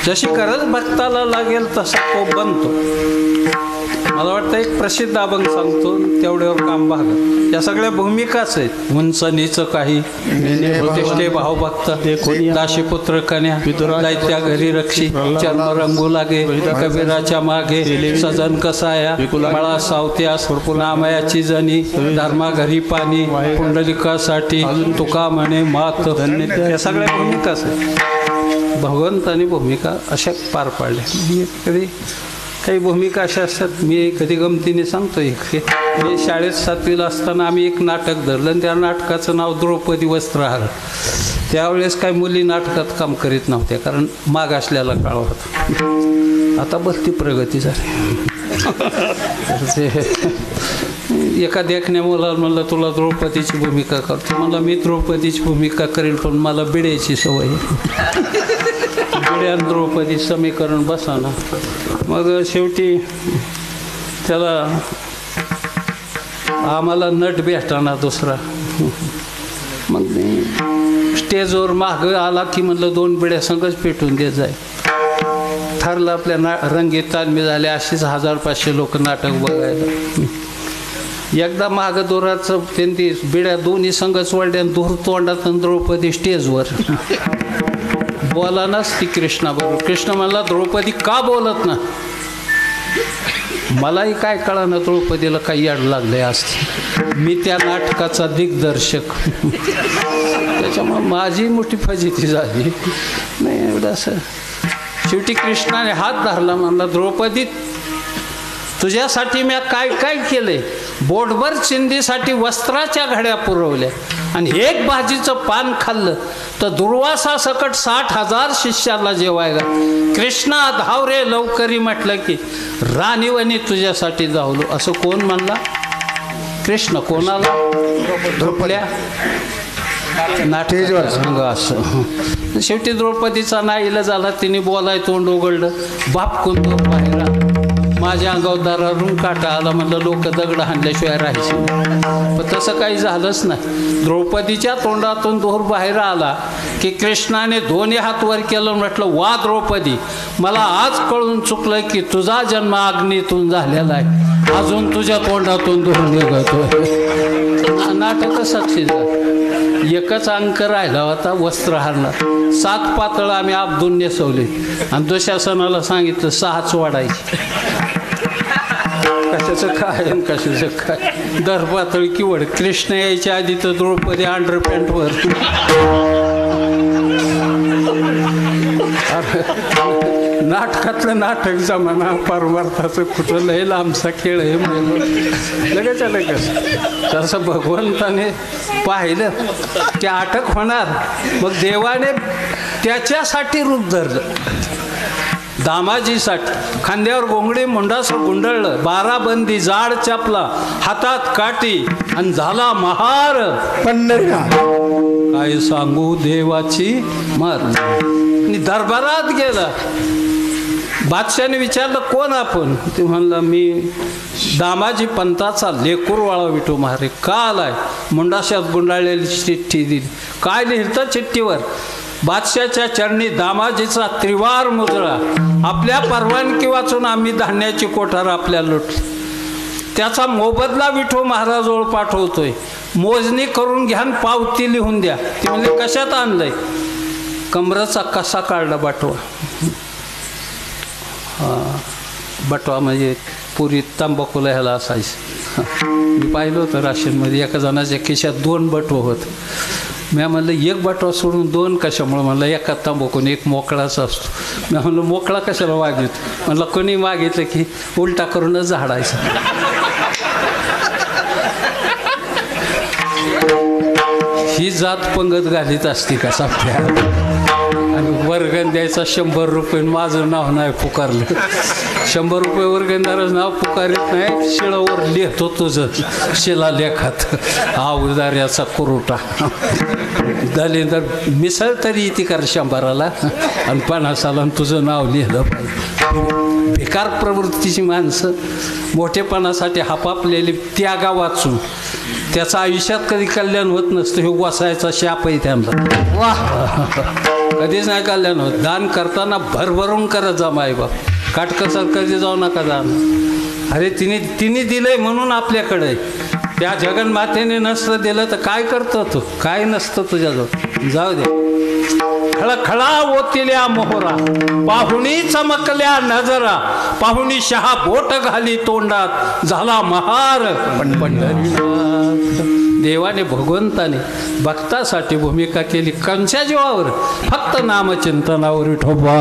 जशी गरज भक्ताला लागेल तसा तो बनतो. मला वाटतं एक प्रसिद्ध अभंग सांगतो, तेवढ्यावर काम भागत. या सगळ्या भूमिकाच आहेत. उंच नीच काही, प्रतिष्ठे भावभक्त, दाशीपुत्र कन्या, दैत्या घरी रक्षी, चर्म रंगू लागे, कबीराच्या मागे, सजन कसाया, मळा सावत्यास, नामयाची जणी, धर्मा घरी पाणी, पुंडलिकासाठी तुका म्हणे मात. या सगळ्या भूमिकाच आहेत. भगवंतानी भूमिका अशा पार पाडल्या. कधी काही भूमिका अशा असतात, मी कधी गमतीने सांगतो. मी शाळेत 7वीला असताना आम्ही एक नाटक धरलं आणि त्या नाटकाचं नाव द्रौपदी वस्त्रहार. त्यावेळेस काही मुली नाटकात काम करीत नव्हत्या, कारण मागासलेला काळ होता. आता भरती प्रगती झाली. एका देखण्या मुलाला म्हणलं तुला द्रौपदीची भूमिका करतो. मला मी द्रौपदीची भूमिका करेल, पण मला बिड्याची सवय. बिड्या द्रौपदी समीकरण बसाना. मग शेवटी त्याला आम्हाला नट भेटताना दुसरा. मग स्टेजवर मागं आला की म्हणलं 2 बिड्या संगच पेटून देत जाय. ठरलं आपल्या रंगीत तालमी झाले. अशीच 1000-500 लोक नाटक बघायला. एकदा मागं दोराचं त्यांनी बिड्या दोन्ही संघच वाढल्या, दूर तोंडात द्रौपदी स्टेजवर बोला नाच ती कृष्णाबरोबर. कृष्ण म्हणला द्रौपदी का बोलत ना. मलाही काय कळा ना द्रौपदीला काही याड लागले असते. मी त्या नाटकाचा दिग्दर्शक, त्याच्यामुळे माझी मोठी फजिती झाली. नाही एवढं असं. शेवटी कृष्णाने हात धरला, म्हणला द्रौपदी तुझ्यासाठी मी काय काय केलंय. बोटभर चिंधीसाठी वस्त्राच्या घड्या पुरवल्या आणि एक भाजीचं पान खाल्लं तर दुर्वासा सकट 60,000 शिष्याला जेवायला. कृष्णा धाव रे लवकरी म्हटलं की राणीवणी तुझ्यासाठी धावलो. असं कोण म्हणला? कृष्ण. कोणाला? द्रौपद्या नाटेजवर सांग असं. शेवटी द्रौपदीचा नाईला झाला. तिने बोलाय तोंड उघडलं. बाप कुंतो बाहेर माझ्या अंगावर दारावरून काटा आला. म्हणलं लोक दगड हाणल्याशिवाय राहायचे. पण तसं काही झालंच नाही. द्रौपदीच्या तोंडातून दोर बाहेर आला की कृष्णाने दोन्ही हात वर केलं. म्हटलं वा द्रौपदी, मला आज कळून चुकलं की तुझा जन्म अग्नीतून झालेला आहे. अजून तुझ्या तोंडातून दोर निघतोय. नाटक साक्षी झालं. एकच अंक राहिला होता वस्त्रहारला. 7 पातळ आम्ही आपदून नेसवले आणि दुःशासनाला सांगितलं 6च वाढायची. कशाचं काय आणि कशाचं काय. दर पातळ किवड. कृष्ण यायच्या आधी तर द्रौपदी अंडरपॅन्टवर. नाटकातलं नाटक जमाना परमार्थाचं कुठं लय लांबचा खेळ आहे. लगेच लगेच तसं भगवंताने पाहिलं की अटक होणार. मग देवाने त्याच्यासाठी रूप धरलं. दामाजीसाठी खांद्यावर गोंगडी मुंडासर गुंडळलं. 12 बंदी जाड चापला, हातात काठी आणि झाला महार. काय सांगू देवाची मार. दरबारात गेला. बादशाने विचारलं कोण आपण. ते म्हणला मी दामाजी पंताचा लेकूरवाळा विठू महारे. का आलाय? मुंडाशात गुंडाळलेली चिठ्ठी दिली. काय लिहिलं चिठ्ठीवर? बादशाच्या चरणी दामाजीचा त्रिवार मुजळा. आपल्या परवानगी वाचून आम्ही धान्याची कोठार आपल्या लुटली. त्याचा मोबदला विठू महाराजवळ पाठवतोय. मोजणी करून घ्या, पावती लिहून द्या. ते म्हणजे कशात आणलंय? कमराचा कसा काढला बटवा. बटवा म्हणजे पुरी तंबाखूला ह्याला असायचं. मी पाहिलं होतं राशीनमध्ये एका जणाच्या खिशात 2 बटवं होतं. मी म्हणलं 1 बटवा सोडून 2 कशामुळे? म्हणलं एका तंबाखूने 1 मोकळाच असतो. मी म्हणलं मोकळा कशाला मागितलं? म्हणलं कोणी मागितलं की उलटा करूनच झाडायचं. ही जात पंगत घालीत असती का सापड्या. आणि वर्गण द्यायचा 100 रुपये. माझं नाव नाही पुकारलं. 100 रुपये वर्गणदारच नाव पुकारित नाही. शिळावर लिहितो तुझं शिलालेखात अवदार्याचा कुरुटा. झाले तर मिसळ तरी येते कर 100ला आणि 50ला तुझं नाव लिहिलं पाहिजे. बेकार प्रवृत्तीची माणसं मोठेपणासाठी हापापलेली त्यागा वाचून त्याचं आयुष्यात कधी कल्याण होत नसतं. हे वसायचा शाप आहे त्यांना. वा कधीच नाही कल्याण होत. दान करताना भरभरून करत जा मायबाप. काटकसर कधी जाऊ नका जाणं. अरे तिने दिलंय म्हणून आपल्याकडे आहे. त्या जगन्मातेने नसतं दिलं तर काय करतो तू? काय नसतं तुझ्याजवळ. जाऊ दे. खळखळा ओतिल्या मोहरा, पाहुणी चमकल्या नजरा, पाहुणी शहा बोट घाली तोंडात, झाला महार पंढरीनाथ. देवाने भगवंताने भक्तासाठी भूमिका केली कंच्या जीवावर, फक्त नामचिंतनावर विठोबा.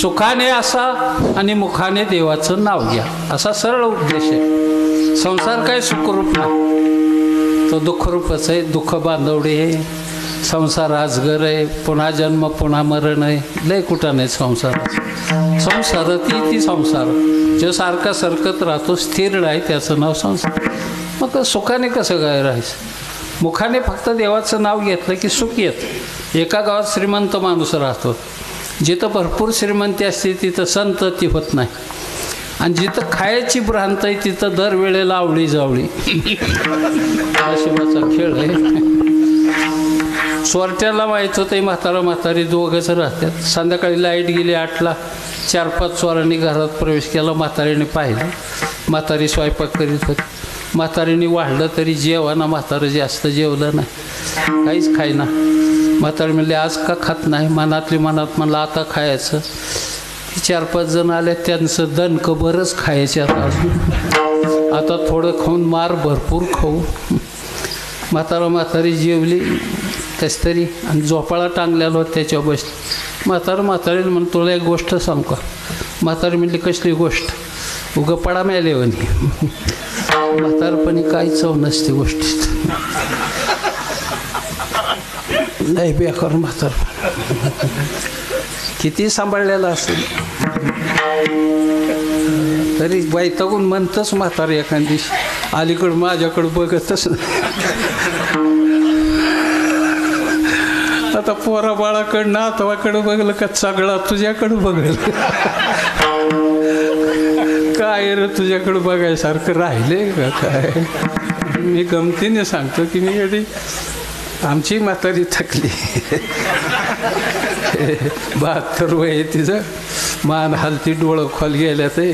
सुखाने असा आणि मुखाने देवाचं नाव घ्या, असा सरळ उपदेश आहे. संसार काय सुखरूप नाही, तो दुःखरूपच आहे. दुःख बांधवडे आहे, संसार आजगर आहे, पुन्हा जन्म पुन्हा मरण आहे. लय कुठं नाही संसाराचं. संसार ती संसार जो सारखा सरकत राहतो, स्थिर राही, त्याचं नाव संसार. मग सुखाने कसं काय राहायचं? मुखाने फक्त देवाचं नाव घेतलं की सुख येतं. एका गावात श्रीमंत माणूस राहतो, जिथं भरपूर श्रीमंती असते तिथं संतती होत नाही, आणि जिथं खायची भ्रांत आहे तिथं दरवेळेला आवळी जावळी. शिवाचा खेळ आहे. चोरट्याला माहीत होतं म्हातारा म्हातारी दोघंच राहतात. संध्याकाळी लाईट गेली 8ला, 4-5 चोरांनी घरात प्रवेश केला. म्हातारीने पाहिलं, म्हातारी स्वयंपाक करीत होती. म्हातारीने वाढलं तरी जेवणा, म्हातारं जास्त जेवलं नाही, काहीच खायना. म्हातारी म्हणले आज का खात नाही? मनातली मनात म्हणलं आता खायचं. 4-5 जण आले, त्यांचं दणकं बरंच खायचे आता थोडं खाऊन मार भरपूर खाऊ. म्हातारी जेवली कस तरी आणि झोपाळा टांगलेला होता त्याच्यावर बसली. म्हातारीला म्हणून तुला एक गोष्ट सांग का. म्हातारी म्हणली कसली गोष्ट. उगं पडा मेले म्हणे. म्हातारपणी काही चव नसते गोष्टीत. लय बेकार म्हातार किती सांभाळलेला असेल तरी वैतागून म्हणतच म्हातारी एखाद दिवशी अलीकडं माझ्याकडं बघतच आता पोरा बाळाकडं नातवाकडं बघलं का सगळा तुझ्याकडं बघल. काय रे तुझ्याकडं बघायसारखं राहिले का काय. मी गमतीने सांगतो की मी कधी आमची म्हातारी थकली. 72 वय तिचं. मान हलती, डोळं खोल गेल्या ते,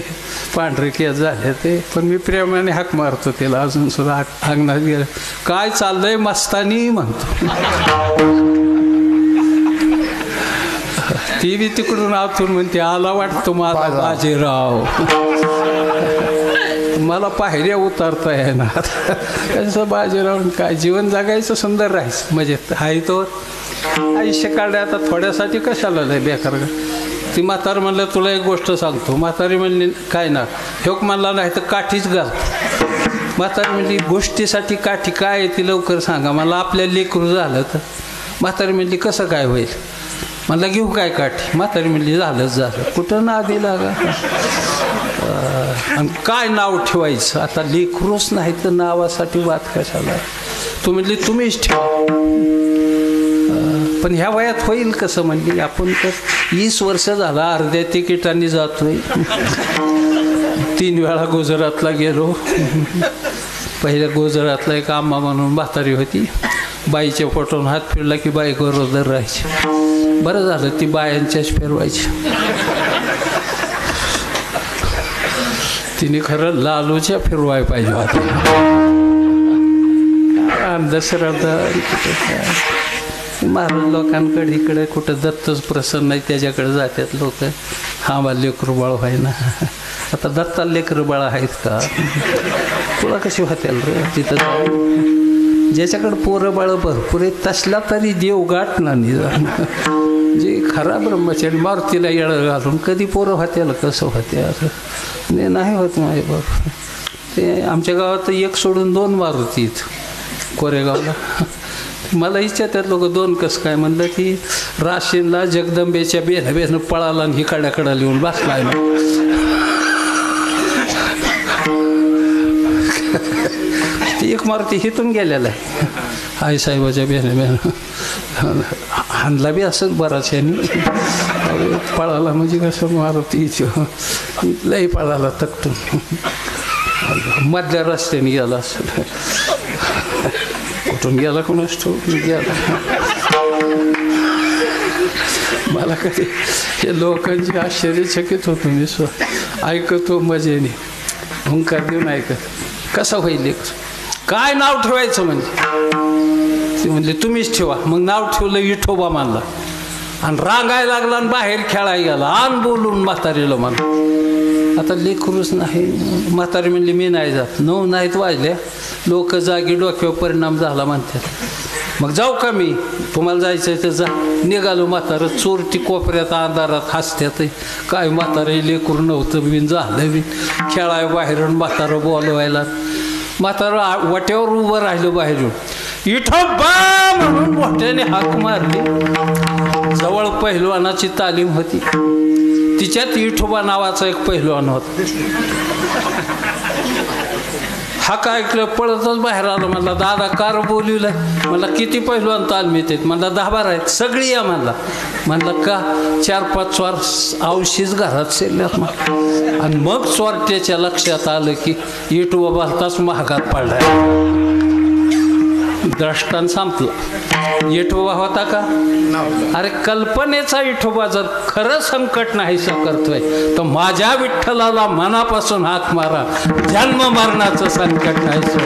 पांढरे केस झाले ते. पण मी प्रेमाने हाक मारतो तिला अजून सुद्धा. अंगणात गेलं काय चाललंय मस्तानी म्हणतो. ती बी तिकडून आतून म्हणते आला वाटतो माझा बाजीराव. मला पायऱ्या उतारता येणार. कसं बाजीराव काय जीवन जगायचं सुंदर राहायचं मजेत आहे तो आयुष्य काढले. आता थोड्यासाठी कशाला लय बेकार. ती म्हातार म्हणलं तुला एक गोष्ट सांगतो. म्हातारी म्हणली काय ना. ह्योक म्हणला नाही तर काठीच घाल. म्हातारी म्हणली गोष्टीसाठी काठी काय आहे ती लवकर सांगा मला. आपल्या लेकरू झालं तर. म्हातारी म्हणली कसं काय होईल. म्हणला घेऊ काय काठी. म्हातारी म्हणली झालंच झालं. कुठं ना आधी लागा. आणि काय नाव ठेवायचं. आता लेकरूच नाही तर नावासाठी वाद कशाला. तू म्हणली तुम्हीच ठेवा. पण ह्या वयात होईल कसं म्हणली. आपण तर 20 वर्ष झाला अर्ध्या तिकिटांनी जातोय. 3 वेळा गुजरातला गेलो. पहिल्या गुजरातला एक आम्हा म्हणून म्हातारी होती. बाईच्या फोटोन हात फिरला की बाई गरोदर राहायची. बरं झालं ती बायांच्याच फिरवायची. तिने खरं लालूच्या फिरवाय पाहिजे होत्या. अंधश्रद्धा महाराज लोकांकडे इकडे कुठं दत्तच प्रसन्न नाही त्याच्याकडे जातात लोक. हा मला लेकरू बाळ व्हाय ना. आता दत्ता लेकरू बाळ आहेत का. तुला कशी होत्याल रे तिथं जाऊन. ज्याच्याकडे पोरं बाळ भरपूर आहेत तसला तरी देव गाठ ना निदान. जे खरा ब्रह्मचारी मारुतीला येळं घालून कधी पोरं होत्याला कसं होत्या नाही होत माझे बाप. ते आमच्या गावात एक सोडून 2 मारुती आहेत कोरेगावला. मला विचारतात लोक 2 कसं काय. म्हणलं की राशीनला जगदंबेच्या बेनं पळाला आणि हिकाड्याकडं लिहून बसलाय ना. ती एक मारुती हिथून गेलेला आहे. आईसाहेबाच्या बेनं हाणला बी असंच बराच यांनी. पळाला म्हणजे कसं मारुती लई पळाला तकटून. मधल्या रस्त्याने गेला असं. कुठून गेला कोणाच तो गेला. मला कधी हे लोकांची आश्चर्यचकित होतो. मी ऐकतो मजेने हुंकार देऊन ऐकत. कसं होईल काय नाव ठेवायचं म्हणजे. ते म्हणले तुम्हीच ठेवा. मग नाव ठेवलं विठोबा मानला आणि रांगायला लागला आणि बाहेर खेळायला गेला. आण बोलून म्हातारीला म्हणा. आता लेकरूच नाही. म्हातारी म्हणली मी नाही जात. 9 नाहीत वाजल्या. लोक जागी डोक्यावर परिणाम झाला म्हणतात. मग जाऊ का मी. तुम्हाला जायचं आहे तर जा. निघालो. म्हातारं चोरटी कोपऱ्यात अंधारात हसत्यात. काय म्हातारं लेकरू नव्हतं बिन झालं बिन. खेळाय बाहेरून म्हातारं बोलवायला. म्हातारं वाट्यावर उभं राहिलं बाहेरून. विठोबा म्हणून मोठ्याने हाक मारली. जवळ पहिलवानाची तालीम होती. तिच्यात विठोबा नावाचा एक पहिलवान होता. हाक ऐकलं पळतच बाहेर आलं. म्हणला दादा कार बोलवलंय. म्हणला किती पहिलवान तालमीत आहेत. म्हणला 10-12 आहेत. सगळी या म्हणला. म्हणलं का 4-5 चोर औशीच घरात शिरल्यात. आणि मग चोरट्याच्या लक्षात आलं की विठोबा भलताच महागात पडलाय. द्रष्टांत संपला. विठोबा होता का. अरे कल्पनेचा विठोबा जर खरं संकट नाहीसं करतोय तर माझ्या विठ्ठलाला मनापासून हाक मारा. जन्म मरणाचं संकट नाहीसं.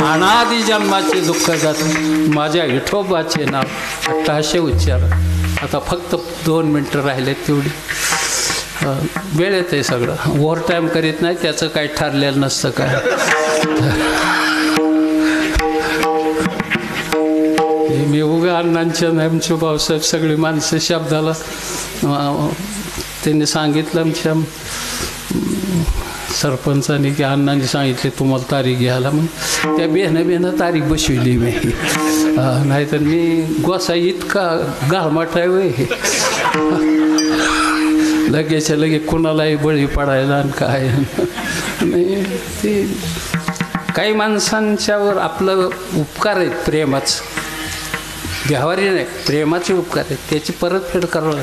अनादि जन्माचे दुःख जात माझ्या विठोबाचे नाव 1800 उच्चार. आता फक्त 2 मिनटं राहिले तेवढी. वेळेत आहे सगळं. ओव्हर टाईम करीत नाही, त्याचं काही ठरलेलं नसतं काय. मी उगा अण्णांच्या आमचे भाऊसाहेब सगळी माणसं शब्दाला त्यांनी सांगितलं आमच्या सरपंचांनी की अण्णांनी सांगितले तुम्हाला तारीख घ्यायला, मग त्या बेहनं तारीख बसविली मी. नाहीतर मी गोसा इतका गाळमाट आहे वय लगेच्या लगे कुणालाही बळी पडायला आणि काय नाही. ते काही माणसांच्यावर आपलं उपकार आहेत प्रेमाचं, व्यवहारी नाही, प्रेमाचे उपकार आहेत, त्याची परतफेड करावं.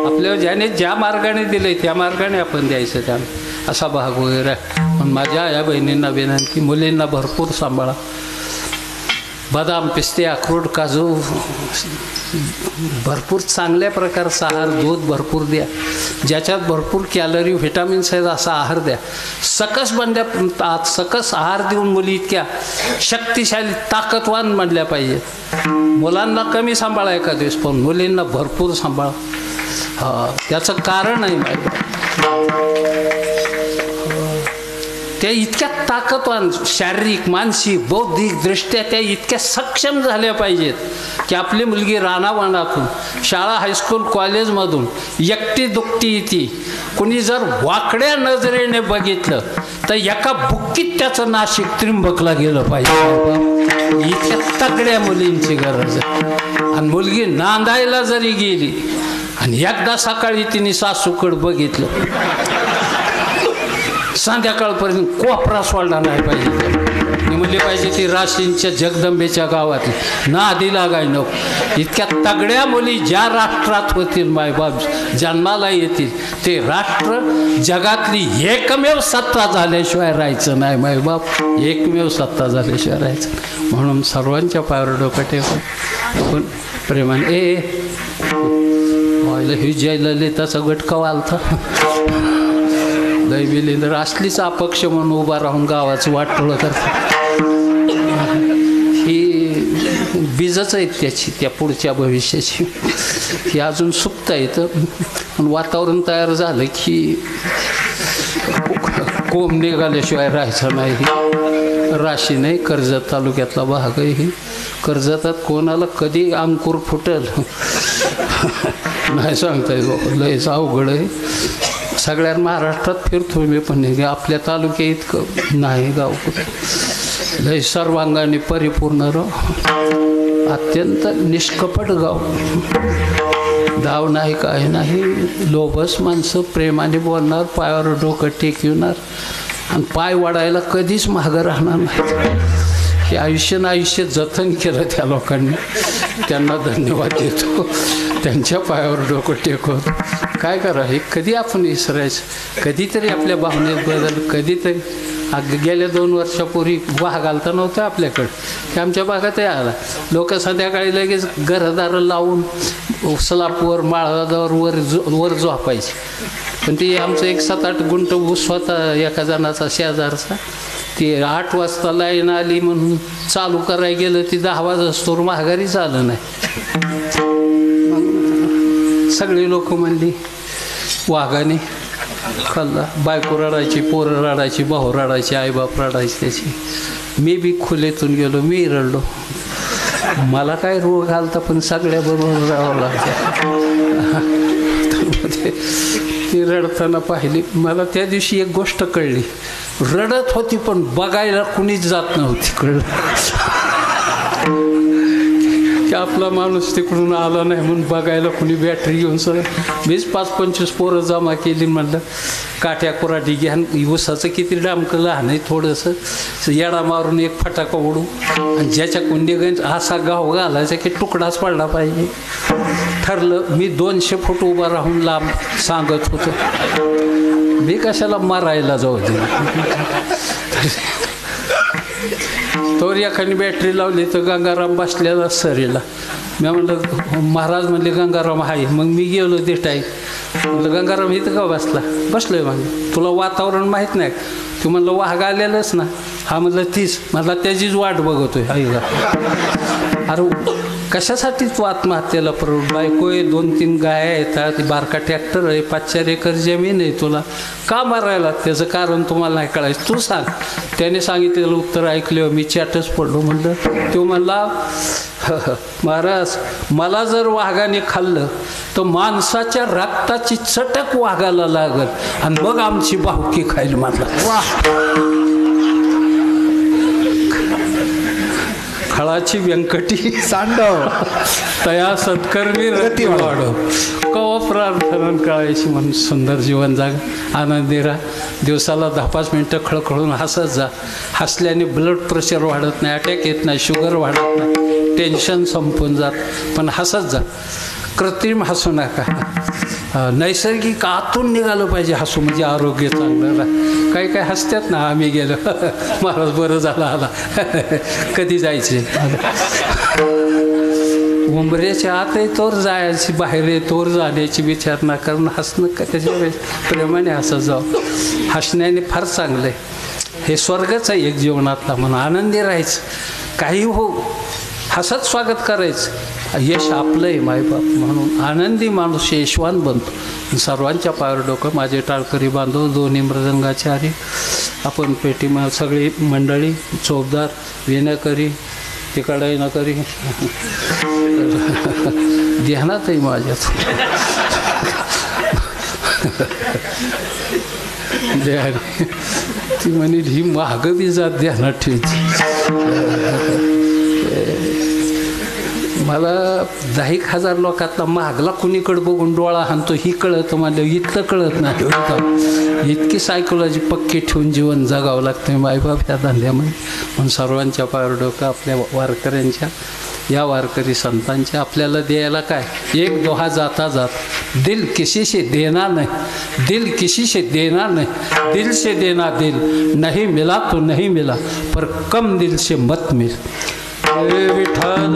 आपल्याला ज्याने ज्या मार्गाने दिले त्या मार्गाने आपण द्यायचं त्याला, असा भाग वगैरे. पण माझ्या या बहिणींना विनंती, मुलींना भरपूर सांभाळा. बदाम, पिस्ते, अक्रोड, काजू भरपूर चांगल्या प्रकारचा आहार, दूध भरपूर द्या, ज्याच्यात भरपूर कॅलरी व्हिटॅमिन्स आहेत असा आहार द्या. सकस आहार देऊन मुली इतक्या शक्तिशाली ताकदवान बनल्या पाहिजेत. मुलांना कमी सांभाळा एका दिवस, पण मुलींना भरपूर सांभाळा. त्याचं कारण आहे त्या इतक्या ताकदवान, शारीरिक, मानसिक, बौद्धिक दृष्ट्या त्या इतक्या सक्षम झाल्या पाहिजेत की आपली मुलगी रानावनातून, शाळा, हायस्कूल, कॉलेजमधून एकटी दुकटी येते, कुणी जर वाकड्या नजरेने बघितलं तर एका बुक्कीत त्याचं नाशिक त्रिंबकला गेलं पाहिजे. इतक्या तगड्या मुलींची गरज आहे. आणि मुलगी नांदायला जरी गेली आणि एकदा सकाळी तिने सासूकडे बघितलं, संध्याकाळपर्यंत कोपरा सोडला नाही पाहिजे. म्हणली पाहिजे ती राशींच्या जगदंबेच्या गावातली, ना आधी लागाय नको. इतक्या तगड्या मुली ज्या राष्ट्रात होतील मायबाप जन्माला येतील, ते राष्ट्र जगातली एकमेव सत्ता झाल्याशिवाय राहायचं नाही मायबाप, एकमेव सत्ता झाल्याशिवाय राहायचं. म्हणून सर्वांच्या पायावर डोकं ठेवून प्रेमाने व्हायला ही जयला लिहिताचा गटका वालता दैविलेंद्र असलीच अपक्ष म्हणून उभा राहून गावाचं वाटोळं करतात. ही बीजच आहेत त्याची, त्या पुढच्या भविष्याची. ही अजून सुप्त आहेत. पण वातावरण तयार झालं की कोंब निघाल्याशिवाय राहायचं नाही. राशी नाही, कर्जत तालुक्यातला भाग आहे. ही कर्जतात कोणाला कधी अंकुर फुटल नाही सांगता येत. लयच अवघड आहे. सगळ्या महाराष्ट्रात फिरतो मी, पण आपल्या तालुक्या इतकं नाही गाव कुठं. लय सर्वांगाने परिपूर्ण राव, अत्यंत निष्कपट गाव. दाव नाही, काय नाही. लोभस माणसं, प्रेमाने बोलणार, पायावर डोकं टेकवणार आणि पाय वाढायला कधीच मागं राहणार नाही. हे आयुष्य जतन केलं त्या लोकांनी. त्यांना धन्यवाद देतो. त्यांच्या पायावर डोकं टेकवत काय करा. हे कधी आपण विसरायचं. कधीतरी आपल्या भावनेत बदल, कधीतरी. गेल्या 2 वर्षापूर्वी वाह घालता नव्हतं आपल्याकडं, की आमच्या भागातही आला. लोक संध्याकाळी लगेच घरदारं लावून स्लापवर, माळावर वर झोपायचे. पण ते आमचं 1-7-8 गुंठ ऊस स्वतः एका जणाचा शेजारचा, ते 8 वाजता लाईन आली म्हणून चालू करायला गेलं, ती 10 वाजस्तोवर माघारी झालं नाही. सगळी लोक म्हणली वाघाने खाल्ला. बायको रडायची, पोरं रडायची, भाऊ रडायची, आईबाप रडायची त्याची. मी बी खुलेतून गेलो, मी रडलो. मला काय रोग घालता, पण सगळ्याबरोबर राहावं लागतं. ती रडताना पाहिली. मला त्या दिवशी एक गोष्ट कळली. रडत होती पण बघायला कुणीच जात नव्हती. कळलं की आपला माणूस तिकडून आला नाही म्हणून बघायला कुणी बॅटरी घेऊन सर. मीच 5-25 पोरं जमा केली. म्हणलं काठ्या कुराठी घ्या, ऊसाचं किती डामकं लहान आहे, थोडंसं येडा मारून एक फटाका उडू आणि ज्याच्या कुंडीगंज असा गाव घालायचा की तुकडाच पडला पाहिजे. ठरलं. मी 200 फूट उभा राहून लांब सांगत होतो, मी कशाला मारायला जाऊ दे. तोवर एखादी बॅटरी लावली तर गंगाराम बसलेला सरीला. मी म्हणलं महाराज म्हणले गंगाराम आहे. मग मी गेलो देटाई. म्हणलं गंगाराम इथं का बसलोय. म्हणलं तुला वातावरण माहीत नाही. तू म्हणलं वाघ आलेलंच ना. हा म्हणलं तीच. मला त्याचीच वाट बघतोय. अरे कशासाठी तू आत्महत्येला प्रवृत्त? बायको आहे, 2-3 गाया येतात, बारका ट्रॅक्टर आहे, 5-4 एकर जमीन आहे, तुला का मारायला? त्याचं कारण तुम्हाला नाही कळायचं, तू सांग. त्याने सांगितलेलं उत्तर ऐकलं, मी चॅटच पडलो. म्हणलं, तो म्हणला, महाराज मला जर वाघाने खाल्लं तर माणसाच्या रक्ताची चटक वाघाला लागल आणि मग आमची भावकी खाईल. म्हटलं वा, खळाची व्यंकटी सांडव तया सत्कर्मी रती वाढव. कवा प्रार्थना कळायची म्हणून सुंदर जीवन जाग, आनंदी राहा. दिवसाला 10-5 मिनटं खळखळून हसत जा. हसल्याने ब्लड प्रेशर वाढत नाही, अटॅक येत नाही, शुगर वाढत नाही, टेन्शन संपून जात. पण हसत जा, कृत्रिम हसू नका. नैसर्गिक आतून निघालं पाहिजे हसू, म्हणजे आरोग्य चांगलं राह. काही काही हसतात ना, आम्ही गेलो महाराज बरं झालं आला कधी जायचे. उंबऱ्याच्या आत आहे तोवर जायची, बाहेर आहे तोवर जाण्याची विचार ना करून हसणं का त्याच्या प्रेमाने हसत जाऊ. हसण्याने फार चांगलं आहे, हे स्वर्गच आहे एक जीवनातला. म्हणून आनंदी राहायचं, काही हो हसत स्वागत करायचं. यश आपलं आहे मायबाप, म्हणून आनंदी माणूस यशवान बनतो. सर्वांच्या पायावर डोकं. माझे टाळकरी बांधव, दोन्ही मृदंगाचारी, आपण पेटीमा सगळी मंडळी, चोपदार, विणकरी, तिकडे न करी ध्यानातही माझ्यात ती म्हणे ही महाग बी जात ध्यानात ठेवायची. मला 10,000 लोकातला महागला कुणीकडे बघून डोळा हाणतो ही कळतं, मला इतकं कळत नाही. इतकी सायकोलॉजी पक्की ठेवून जीवन जगावं लागतं मायबाप या धंद्यामध्ये. म्हणून सर्वांच्या पायावर डोकं. आपल्या वारकऱ्यांच्या, या वारकरी संतांच्या आपल्याला द्यायला काय? एक दोहा जाता जात, दिल किसी से देना नहीं, दिल किसी से देना नहीं, दिल से देना दिल, नहीं मिला तो नहीं मिला, पर कम दिल से मत मिल. विठ्ठल